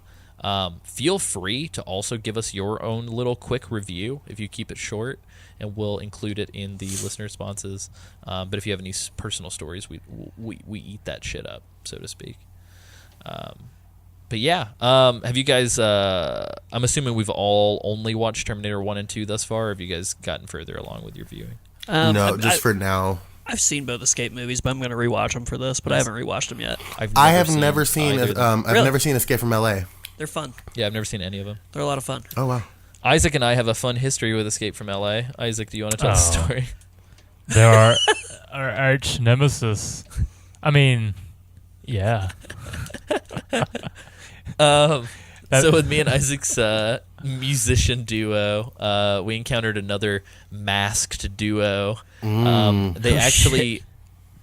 Feel free to also give us your own little quick review if you keep it short, and we'll include it in the listener responses. But if you have any personal stories, we eat that shit up, so to speak. But yeah, have you guys, I'm assuming we've all only watched Terminator 1 and 2 thus far, or have you guys gotten further along with your viewing? No, just for now. I've seen both Escape movies, but I'm going to rewatch them for this, but I haven't rewatched them yet. I have never seen. either of them. I've never seen Escape from L.A. They're fun. Yeah, I've never seen any of them. They're a lot of fun. Oh wow. Isaac and I have a fun history with Escape from L.A. Isaac, do you want to tell the story? There are our arch nemesis. I mean, yeah. So with me and Isaac's musician duo, we encountered another masked duo. They actually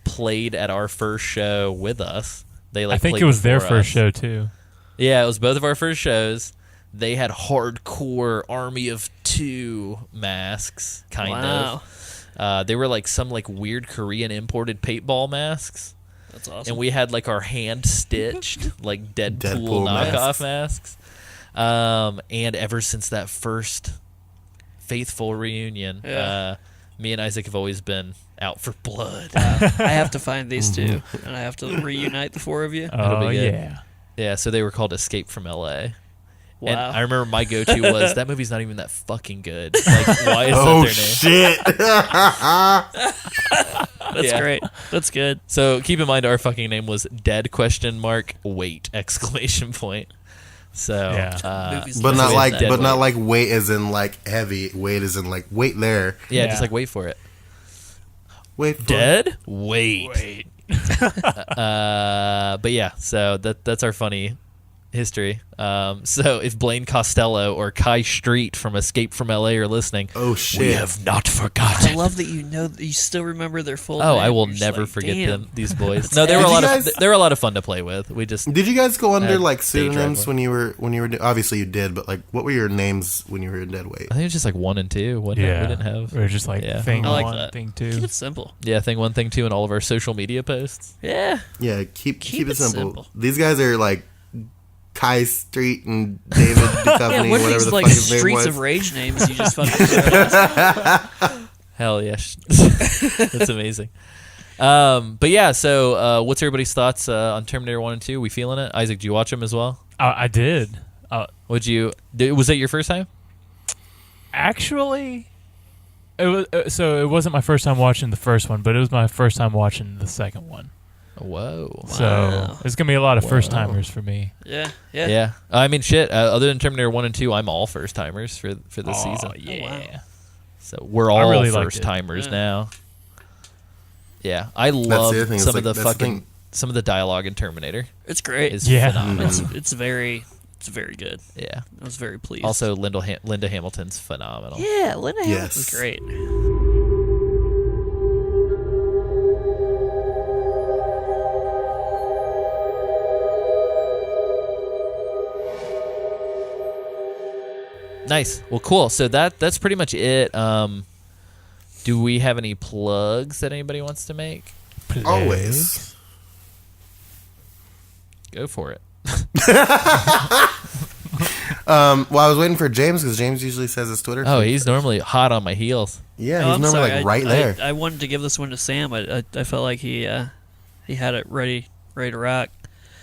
played at our first show with us. They I think played it was their before first us. show too. Yeah, it was both of our first shows. They had hardcore Army of Two masks, kind of. They were like some like weird Korean imported paintball masks. That's awesome. And we had like our hand stitched like Deadpool knockoff masks. And ever since that first faithful reunion, me and Isaac have always been out for blood. I have to find these two, and I have to reunite the four of you. That'll Oh be good. yeah. Yeah, so they were called Escape from L.A. Wow. And I remember my go-to was, that movie's not even that fucking good. Like, why is Oh that their name? shit. That's Yeah. great. That's good. So keep in mind our fucking name was Dead ? Wait ! Exclamation point. So, Yeah. Movies But like not we like, had Dead but not Weight. like weight as in like heavy. Weight as in like wait there. Yeah, Yeah. just like wait for it. Wait. For Dead? Wait. But yeah, so that's our funny history. So if Blaine Costello or Kai Street from Escape from LA are listening, Oh shit. we have not I forgotten. love that you still remember their full Oh, name. I will You're just never like, forget damn. them. These boys. No, they were Did a lot you of guys- they were a lot of fun to play with. We just Did you guys go under like stage pseudonyms rivalry. when you were obviously you did, but like what were your names when you were in Deadweight? I think it was just like 1 and 2. Wasn't it? Yeah. We didn't have We were just like Yeah. thing I like one, that. thing Keep two. it simple. thing 1, thing 2 in all of our social media posts. Yeah. Yeah, keep it simple. simple. These guys are like Kai Street and David Duchovny, Yeah, what are whatever these the like fuck his name streets was. of rage names you just fucking throw us? Hell yeah. That's amazing. But yeah, so what's everybody's thoughts on Terminator 1 and 2? We feeling it? Isaac, do you watch them as well? I did. Was that your first time? Actually, it was. So it wasn't my first time watching the first one, but it was my first time watching the second one. Whoa. So it's gonna be a lot of first timers for me. Yeah. Yeah. Yeah. I mean, shit. Other than Terminator 1 and 2, I'm all first timers for this season. Yeah. So we're all really liked first it. timers Yeah. now. Yeah, I the love other thing, some it's of the like, that's the fucking thing. some of the dialogue in Terminator. It's great. Is Yeah. phenomenal. It's very good. Yeah. I was very pleased. Also, Linda Hamilton's phenomenal. yeah, Linda Yes. Hamilton's great. Nice. Well, cool. So that's pretty much it. Do we have any plugs that anybody wants to make? Always. Go for it. Well, I was waiting for James because James usually says his Twitter. Oh, feed he's first. normally hot on my heels. Yeah, Oh, he's I'm normally sorry. like right there. I wanted to give this one to Sam. I felt like he had it ready to rock.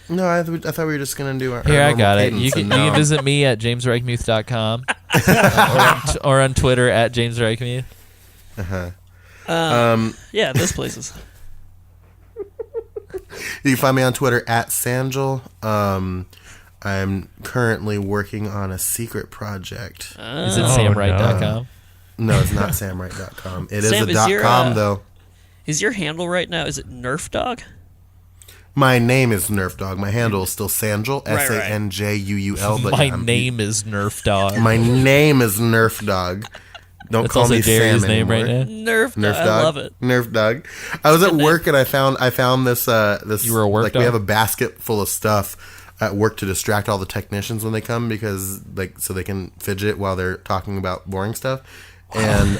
No, I thought we were just gonna do our Here, I normal got it. cadence, You and can now- visit me at jamesreichmuth.com or on Twitter at jamesreichmuth. Yeah, those places. You can find me on Twitter at Sanjel. I'm currently working on a secret project. Is it Oh, samwright.com? No, it's not samwright.com. It is Sam, a is your, .com though. Is your handle right now? Is it Nerf Dog? My name is Nerf Dog. My handle is still Sanjul, Right, right. Sanjuul. But My yeah, name is Nerf Dog. My name is Nerf Dog. Don't That's call also me Jerry's Sam name anymore. right now. Nerf Nerf Dog. Dog. I love it. Nerf Dog. I was at work and I found this this You were a work like dog? we have a basket full of stuff at work to distract all the technicians when they come because like so they can fidget while they're talking about boring stuff. And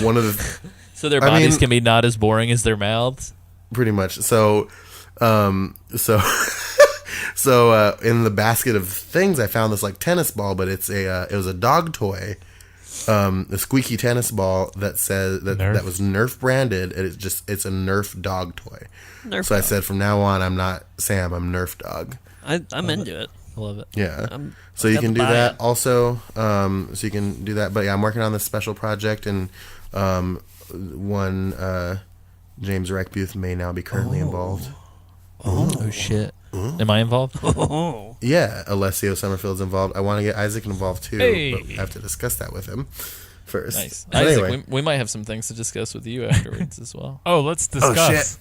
one of the So their I bodies mean- can be not as boring as their mouths. pretty much so so in the basket of things I found this like tennis ball, but it was a dog toy. A squeaky tennis ball that says that Nerf? was Nerf branded, and it's a Nerf dog toy. Nerf So I Dog. said from now on I'm not Sam, I'm Nerf Dog. I'm into it. I love it. Yeah. I'm- So you got can the do that buy-in. also. So you can do that. But yeah, I'm working on this special project, and one James Reichmuth may now be currently involved. Oh shit! Am I involved? Oh, Yeah, Alessio Summerfield's involved. I want to get Isaac involved too, Hey. but I have to discuss that with him first. Nice, But Isaac. anyway, We might have some things to discuss with you afterwards as well. Oh, let's discuss. shit.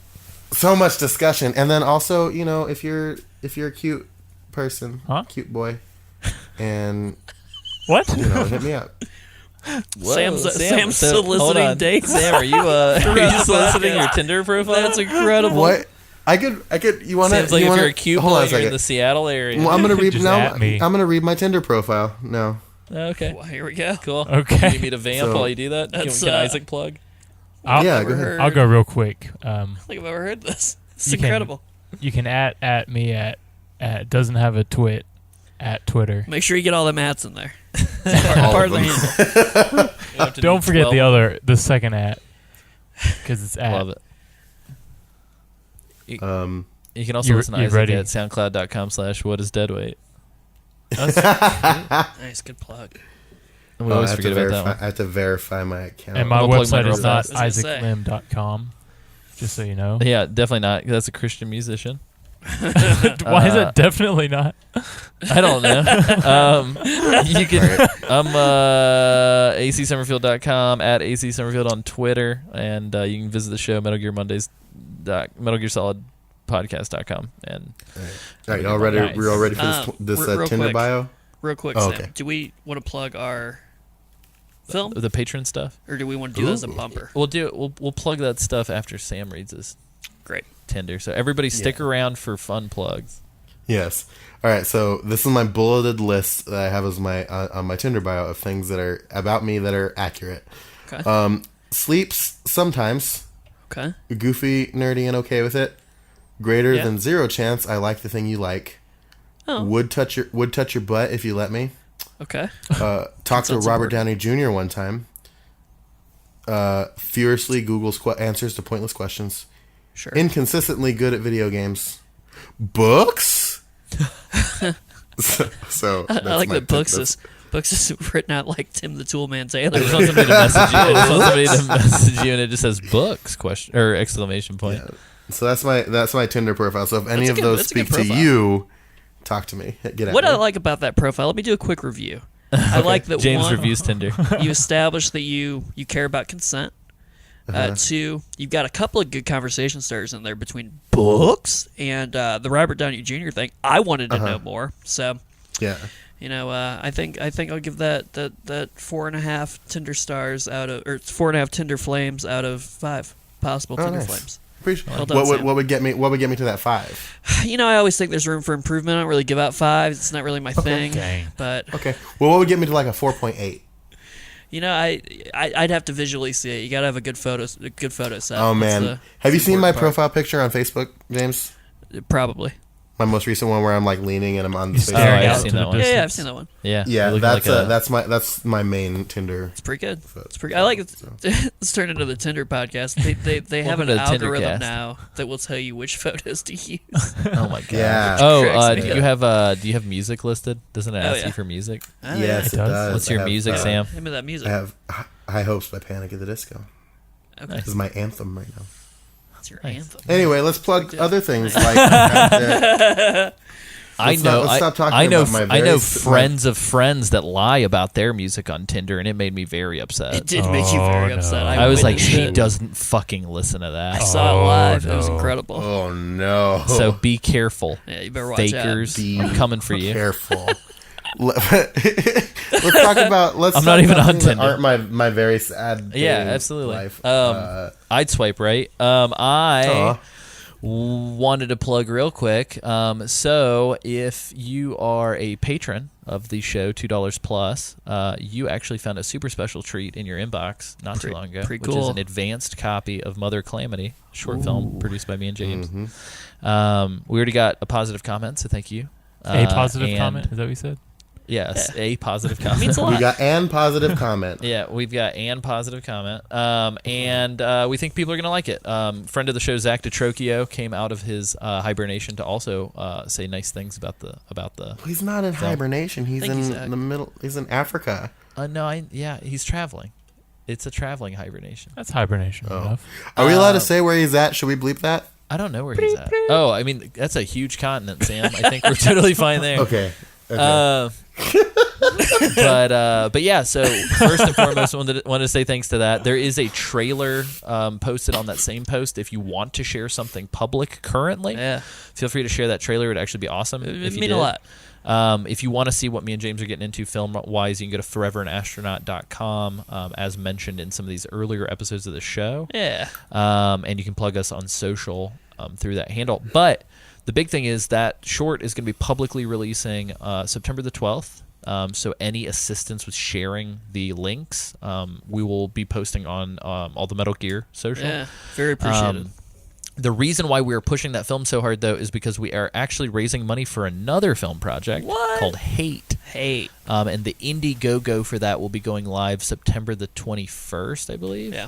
So much discussion, and then also, you know, if you're a cute person, Huh? cute boy, and What? you know, hit me up. Sam's hold soliciting on. dates. Sam, are you soliciting your Tinder profile? That's incredible. What? I could. You want to? Seems like if you're a cute hold boy, on a you're in second. the Seattle area. Well, I'm gonna read Just now. at me. I'm gonna read my Tinder profile now. Okay, Well, here we go. cool. Okay. You need me to vamp So- while you do that? Can, That's, can Isaac plug? I'll, Yeah, go ahead. I'll go real quick. I don't think I've ever heard this. It's You can- incredible. You can at me at doesn't have a twit at Twitter. Make sure you get all them ads in there. All Part of of the them. handle. You have to Don't do forget 12. the second at because it's at. Love it. Um, You can also You- listen to you Isaac ready? at soundcloud.com/whatisdeadweight. Nice, good plug. And we always I have forget to about that verify. one. I have to verify my account. And my I'll plug mine website real is not fast. I was gonna say. isaaclim.com. Just so you know. Yeah, definitely not. 'Cause that's a Christian musician. Why is it definitely not? I don't know. You can. I'm acsummerfield.com at acsummerfield on Twitter, and you can visit the show Metal Gear Mondays, Metal Gear Solid Podcast.com. And All right, y'all ready? Nice. We're all ready for this Real Tinder quick. bio. Real quick, Oh, Sam. okay. Do we want to plug our film, the patron stuff. or do we want to do that as a bumper? We'll plug that stuff after Sam reads his Great. Tinder. So everybody stick Yeah. around for fun plugs. Yes. All right. So this is my bulleted list that I have as my on my Tinder bio of things that are about me that are accurate. Okay. Sleeps sometimes. Okay. Goofy, nerdy, and okay with it. Greater Yeah. than zero chance. I like the thing you like. Oh. Would touch your butt if you let me. Okay. Talked to sounds Robert important. Downey Jr. one time. Furiously Googles answers to pointless questions. Sure. Inconsistently good at video games. Books. so I that's like my that books that's- is written out like Tim the Toolman I Taylor. just want somebody to message you. I just want somebody to message you, and it just says books question or exclamation point. Yeah. So that's my Tinder profile. So if any That's a of good- those that's a good speak to profile. you, talk to me. Get at What me. I like about that profile, let me do a quick review. I like that James one, reviews Tinder. you establish that you care about consent. Two, you've got a couple of good conversation starters in there between books and the Robert Downey Jr. thing. I wanted to know more, so Yeah. you know, I think I'll give that 4.5 Tinder stars out of, or 4.5 Tinder flames out of 5 possible Tinder nice. flames. Appreciate Well done, what Sam. would get me to that 5? You know, I always think there's room for improvement. I don't really give out 5s. It's not really my thing. Dang. But Okay. Well, what would get me to like a 4.8? you know, I'd have to visually see it. You gotta have a good photo set. Oh That's man, the have you seen my important part. profile picture on Facebook, James? Probably. My most recent one where I'm like leaning and I'm on the He's space. staring I've out seen to that the one. distance. Yeah, I've seen that one. Yeah, Yeah, you're looking that's my main Tinder. It's pretty good. So- It's pretty. I like it. It's turned into the Tinder podcast. They have Welcome an to the algorithm Tindercast. now that will tell you which photos to use. Oh my god. Yeah. Oh, Cracks do me you up. have music listed? Doesn't it Oh, ask yeah. you for music? Oh, Yes, it it does. does. What's I your have, music, Sam? Name of that music. I have High Hopes by Panic at the Disco. Okay, This is my anthem right now. that's your Nice. anthem. Anyway, let's plug other things like. Let's stop talking I know. about my I know very- friends of friends that lie about their music on Tinder, and it made me very upset. It did make you very Oh, upset. no. I was like, witnessed she it. doesn't fucking listen to I that. saw it live. It was no. incredible. Oh no! So be careful, Yeah, you better watch out. fakers. Be I'm coming for you. Careful. Let's talk about. I'm not even on things that Tinder. Aren't my very sad? Yeah, dating absolutely. Life. I'd swipe right. I Aw. wanted to plug real quick. So if you are a patron of the show, $2 plus, you actually found a super special treat in your inbox not too long ago, pretty which is cool. an advanced copy of Mother Calamity, short film produced by me and James. Mm-hmm. We already got a positive comment, so thank you. A positive and- comment? Is that what you said? Yes, Yeah. a positive It means comment. a We lot. got an positive comment. Yeah, we've got and positive comment, and we think people are gonna like it. Friend of the show, Zach DeTrocchio, came out of his hibernation to also say nice things about the. He's not in hibernation. He's Thank you, in Zach. the middle. He's in Africa. He's traveling. It's a traveling hibernation. That's hibernation Oh. enough. Are we allowed to say where he's at? Should we bleep that? I don't know where he's at. Oh, I mean that's a huge continent, Sam. I think we're totally fine there. Okay. But yeah. So first and foremost, wanted to say thanks to that. There is a trailer posted on that same post. If you want to share something public currently, Yeah, feel free to share that trailer. It would actually be awesome. it if you mean did. a lot. If you want to see what me and James are getting into film-wise, you can go to foreveranastronaut.com, as mentioned in some of these earlier episodes of the show. Yeah, And you can plug us on social through that handle. But the big thing is that short is going to be publicly releasing September the 12th. So any assistance with sharing the links, we will be posting on all the Metal Gear social. yeah, very appreciated. The reason why we are pushing that film so hard, though, is because we are actually raising money for another film project called Hate. Hate. And the Indiegogo for that will be going live September the 21st, I believe. Yeah.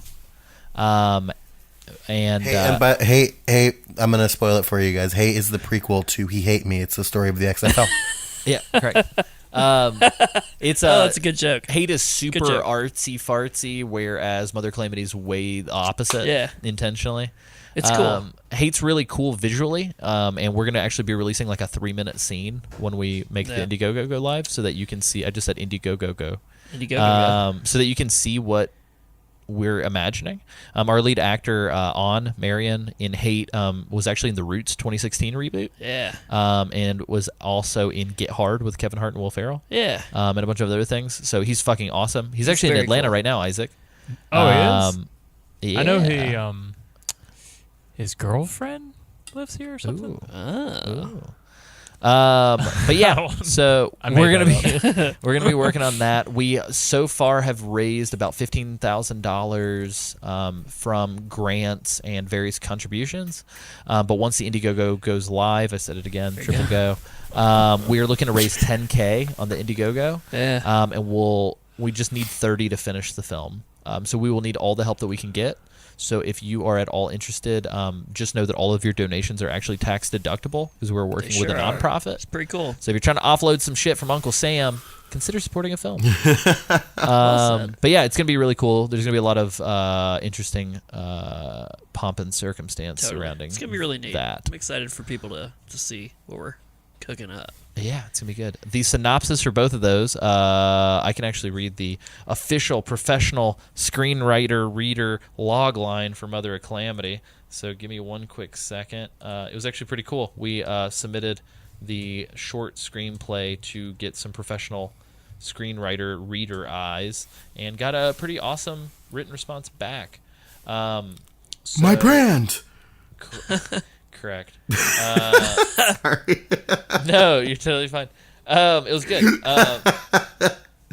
And Hate, I'm gonna spoil it for you guys. Hate is the prequel to He Hate Me. It's the story of the XFL. yeah, correct. It's that's a good joke. Hate is super joke. artsy fartsy, whereas Mother Calamity is way the opposite. Yeah. Intentionally. It's cool. Hate's really cool visually, and we're gonna actually be releasing like a 3-minute scene when we make the Yeah. Indiegogo go live, so that you can see. I just said Indiegogo go. Indiegogo. So that you can see what we're imagining. Our lead actor, Marion in Hate, was actually in the Roots 2016 reboot. Yeah. And was also in Get Hard with Kevin Hart and Will Ferrell. Yeah. And a bunch of other things. So he's fucking awesome. He's actually in very Atlanta cool. right now, Isaac. Oh, he is? Yeah. I know he, his girlfriend lives here or something. Ooh. Oh. But yeah, so I made we're gonna that be we're gonna be working on that. We so far have raised about $15,000 from grants and various contributions. But once the Indiegogo goes live, I said it again, triple go. We are looking to raise $10K on the Indiegogo. Yeah. And we just need 30 to finish the film. So we will need all the help that we can get. So if you are at all interested, just know that all of your donations are actually tax deductible because we're working with a sure are. nonprofit. It's pretty cool. So if you're trying to offload some shit from Uncle Sam, consider supporting a film. Well said. But yeah, it's going to be really cool. There's going to be a lot of interesting pomp and circumstance Totally. surrounding It's gonna be really neat. that. I'm excited for people to see what we're cooking up. Yeah, it's going to be good. The synopsis for both of those, I can actually read the official professional screenwriter reader log line for Mother of Calamity. So give me one quick second. It was actually pretty cool. We submitted the short screenplay to get some professional screenwriter reader eyes and got a pretty awesome written response back. My So- brand. Correct. Sorry. No, you're totally fine. It was good.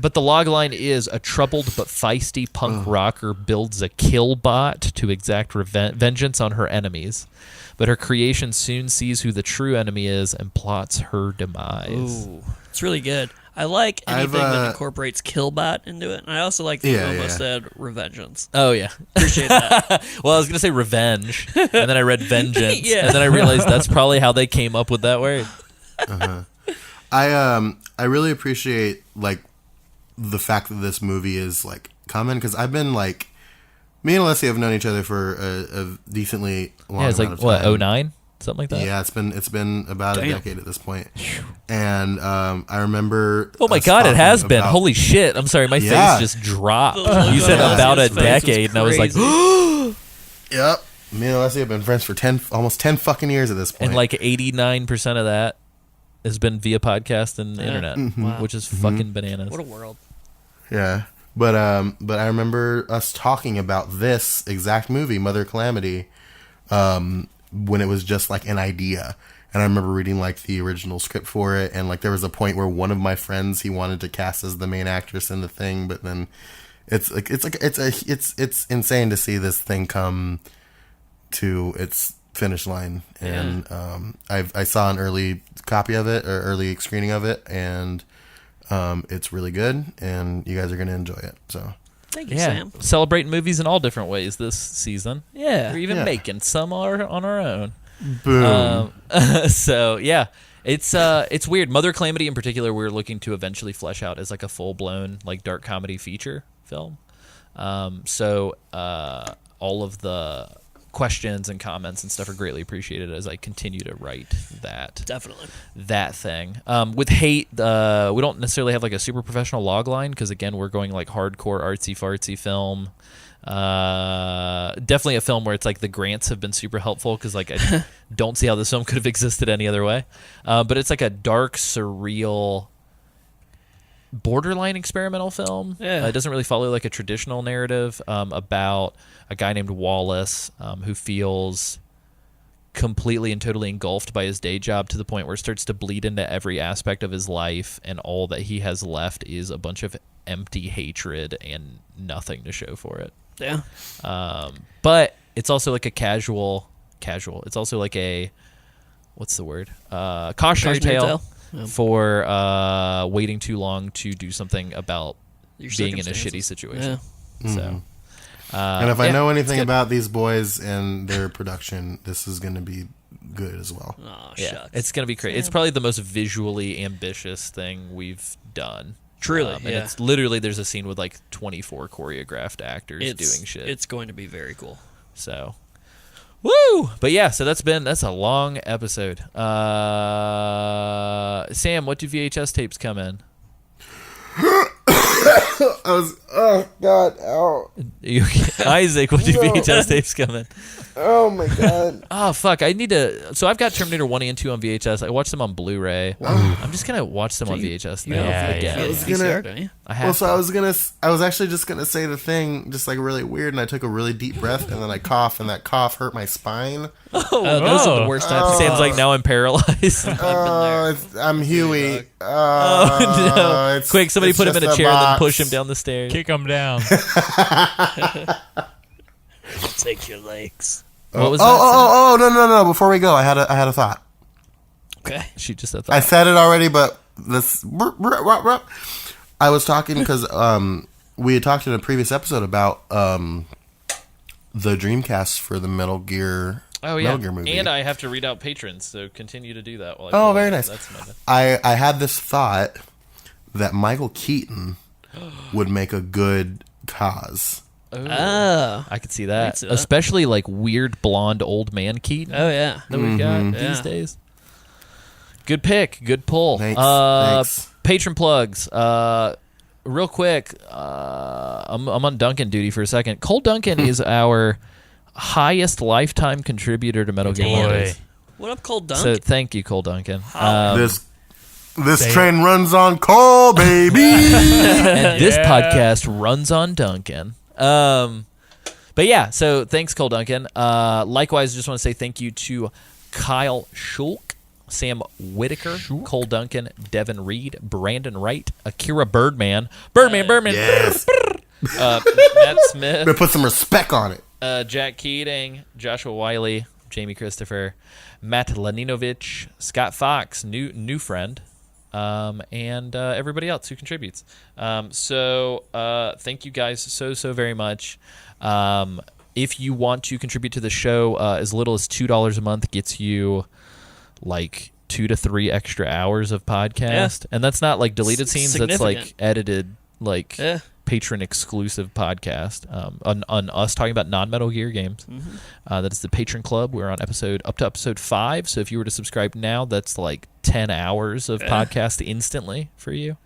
But the logline is a troubled but feisty punk rocker builds a kill bot to exact vengeance on her enemies. But her creation soon sees who the true enemy is and plots her demise. Ooh, it's really good. I like anything that incorporates Killbot into it. And I also like that you almost said Revengeance. Oh, yeah. Appreciate that. Well, I was going to say revenge, and then I read vengeance, Yeah. and then I realized that's probably how they came up with that word. I really appreciate like the fact that this movie is like common, because I've been like, me and Alessia have known each other for a decently long It's amount like, of time. what, 09? Something like that? Yeah, it's been about a decade at this point. And I remember. Oh my us God, it talking has been. about- Holy shit. I'm sorry, my Yeah. face just dropped. The look You said on about a Alessia's face was decade, and I was like, crazy. Yep. Me and Alessia have been friends for almost 10 fucking years at this point. and like 89% of that has been via podcast and internet, Wow. which is fucking bananas. What a world. Yeah. But I remember us talking about this exact movie, Mother Calamity, when it was just like an idea. And I remember reading like the original script for it, and like there was a point where one of my friends, he wanted to cast as the main actress in the thing, but then it's insane to see this thing come to its finish line. And I saw an early copy of it, or early screening of it, and it's really good, and you guys are gonna enjoy it. So Thank you, Yeah, Sam. celebrating movies in all different ways this season. Yeah. We're even Yeah. making some are on our own. boom. So yeah, it's weird. Mother Calamity in particular, we're looking to eventually flesh out as like a full blown like dark comedy feature film. So all of the questions and comments and stuff are greatly appreciated as I continue to write that Definitely. thing. With Hate, we don't necessarily have like a super professional log line because again we're going like hardcore artsy fartsy film. Definitely a film where it's like the grants have been super helpful because like I don't see how this film could have existed any other way. But it's like a dark, surreal, borderline experimental film. Yeah. It doesn't really follow like a traditional narrative about a guy named Wallace who feels completely and totally engulfed by his day job to the point where it starts to bleed into every aspect of his life, and all that he has left is a bunch of empty hatred and nothing to show for it. Yeah. But it's also like a casual. It's also like a, what's the word? Cautionary tale Yeah. for waiting too long to do something about Your being in a circumstances. shitty situation. Yeah. So, And if I yeah, know it's anything good. about these boys and their production, this is going to be good as well. Oh, Yeah, shucks. it's gonna be crazy. It's probably the most visually ambitious thing we've done. Truly, and yeah. it's literally there's a scene with like 24 choreographed actors doing shit. It's going to be very cool. So, woo! But yeah, so that's a long episode. Sam, what do VHS tapes come in? Oh God! Oh, Isaac, what do VHS tapes come in? oh my God! Oh fuck! I need to. So I've got Terminator 1 and 2 on VHS. I watched them on Blu-ray. I'm just gonna watch them on VHS now. Yeah, again. yeah. I was VCR, gonna- don't you? I have. Well, so I was actually just gonna say the thing, just like really weird, and I took a really deep breath, and then I coughed, and that cough hurt my spine. Oh, those are the Oh. worst types. Sam's like, now I'm paralyzed. I'm Huey. Oh no! It's- Quick, somebody it's put him in just a chair and then box. push him down the stairs. Kick them down. Take your legs. What was Oh, no! Before we go, I had a thought. Okay. She just said I that. said it already, but this. I was talking because we had talked in a previous episode about the Dreamcast for the Metal Gear. Oh yeah, Metal Gear movie. and I have to read out patrons, so continue to do that. While I Oh, pull very it. nice. That's my bad. I had this thought that Michael Keaton would make a good Kaz. Oh. I could see that, see that. especially like weird blonde old man Keaton Oh, yeah. that we've got these Yeah. days. Good pick, good pull. Thanks. Patron plugs. Real quick, I'm on Duncan duty for a second. Cole Duncan is our highest lifetime contributor to Metal Gear Boy. Mondays. What up, Cold Dunk? So thank you, Cole Duncan. This Say train runs on coal, baby. And this Yeah. podcast runs on Duncan. But yeah, so thanks, Cole Duncan. Likewise, just want to say thank you to Kyle Schulk Sam Whitaker, Cole Duncan, Devin Reed, Brandon Wright, Akira Birdman, Birdman, Yes. Matt Smith, Better put some respect on it. Jack Keating, Joshua Wiley, Jamie Christopher, Matt Laninovich, Scott Fox, new friend, and everybody else who contributes. So thank you guys so very much. If you want to contribute to the show, as little as $2 a month gets you like 2 to 3 extra hours of podcast, and that's not like deleted scenes. That's like edited, like patron exclusive podcast on us talking about non-Metal Gear games. That is the Patron Club. We're on up to episode 5. So if you were to subscribe now, that's like 10 hours of podcast instantly for you.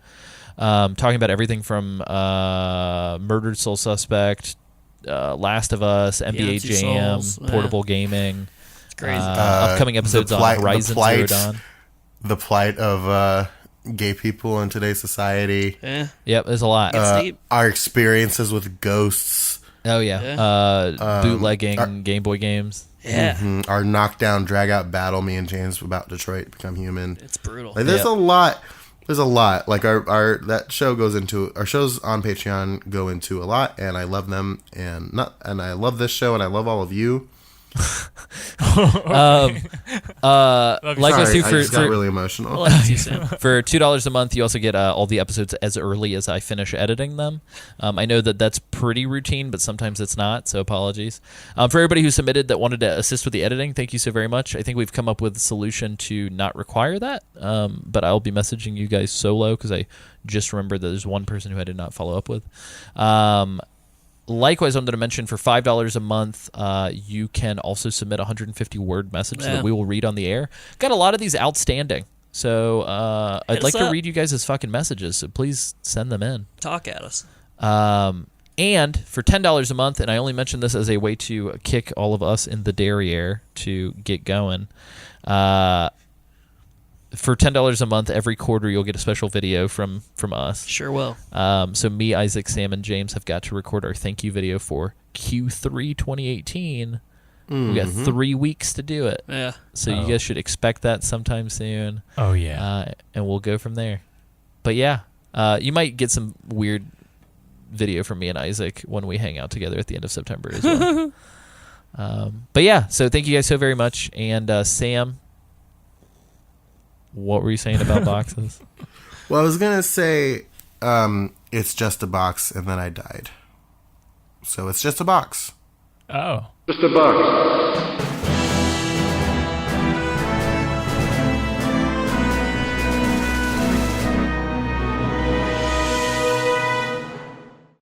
Talking about everything from Murdered Soul Suspect, Last of Us, NBA Jam, portable gaming. It's crazy. Upcoming episodes on Horizon Zero Dawn. The plight of gay people in today's society. Yep, there's a lot. Our experiences with ghosts. Oh yeah, bootlegging Game Boy games. Our knockdown, drag out battle. Me and James about Detroit Become Human. It's brutal. Like, there's a lot. There's a lot. Like our that show goes into, our shows on Patreon go into a lot, and I love them, and I love this show, and I love all of you. Like I Sorry, do I just got really emotional. for $2 a month, you also get all the episodes as early as I finish editing them. I know that's pretty routine, but sometimes it's not, so apologies. For everybody who submitted that wanted to assist with the editing, thank you so very much. I think we've come up with a solution to not require that, but I'll be messaging you guys solo because I just remembered that there's one person who I did not follow up with. Likewise, I'm going to mention for $5 a month, you can also submit 150-word message that we will read on the air. Got a lot of these outstanding, so I'd like to read you guys' fucking messages, so please send them in. Talk at us. And for $10 a month, and I only mention this as a way to kick all of us in the derriere to get going, for $10 a month, every quarter you'll get a special video from us. Sure will. So me, Isaac, Sam, and James have got to record our thank you video for Q3 2018. We got 3 weeks to do it. Yeah. So you guys should expect that sometime soon. Oh, yeah. And we'll go from there. But yeah, you might get some weird video from me and Isaac when we hang out together at the end of September as well. But yeah, so thank you guys so very much. And Sam, what were you saying about boxes? Well, I was going to say it's just a box, and then I died. So it's just a box. Oh. Just a box.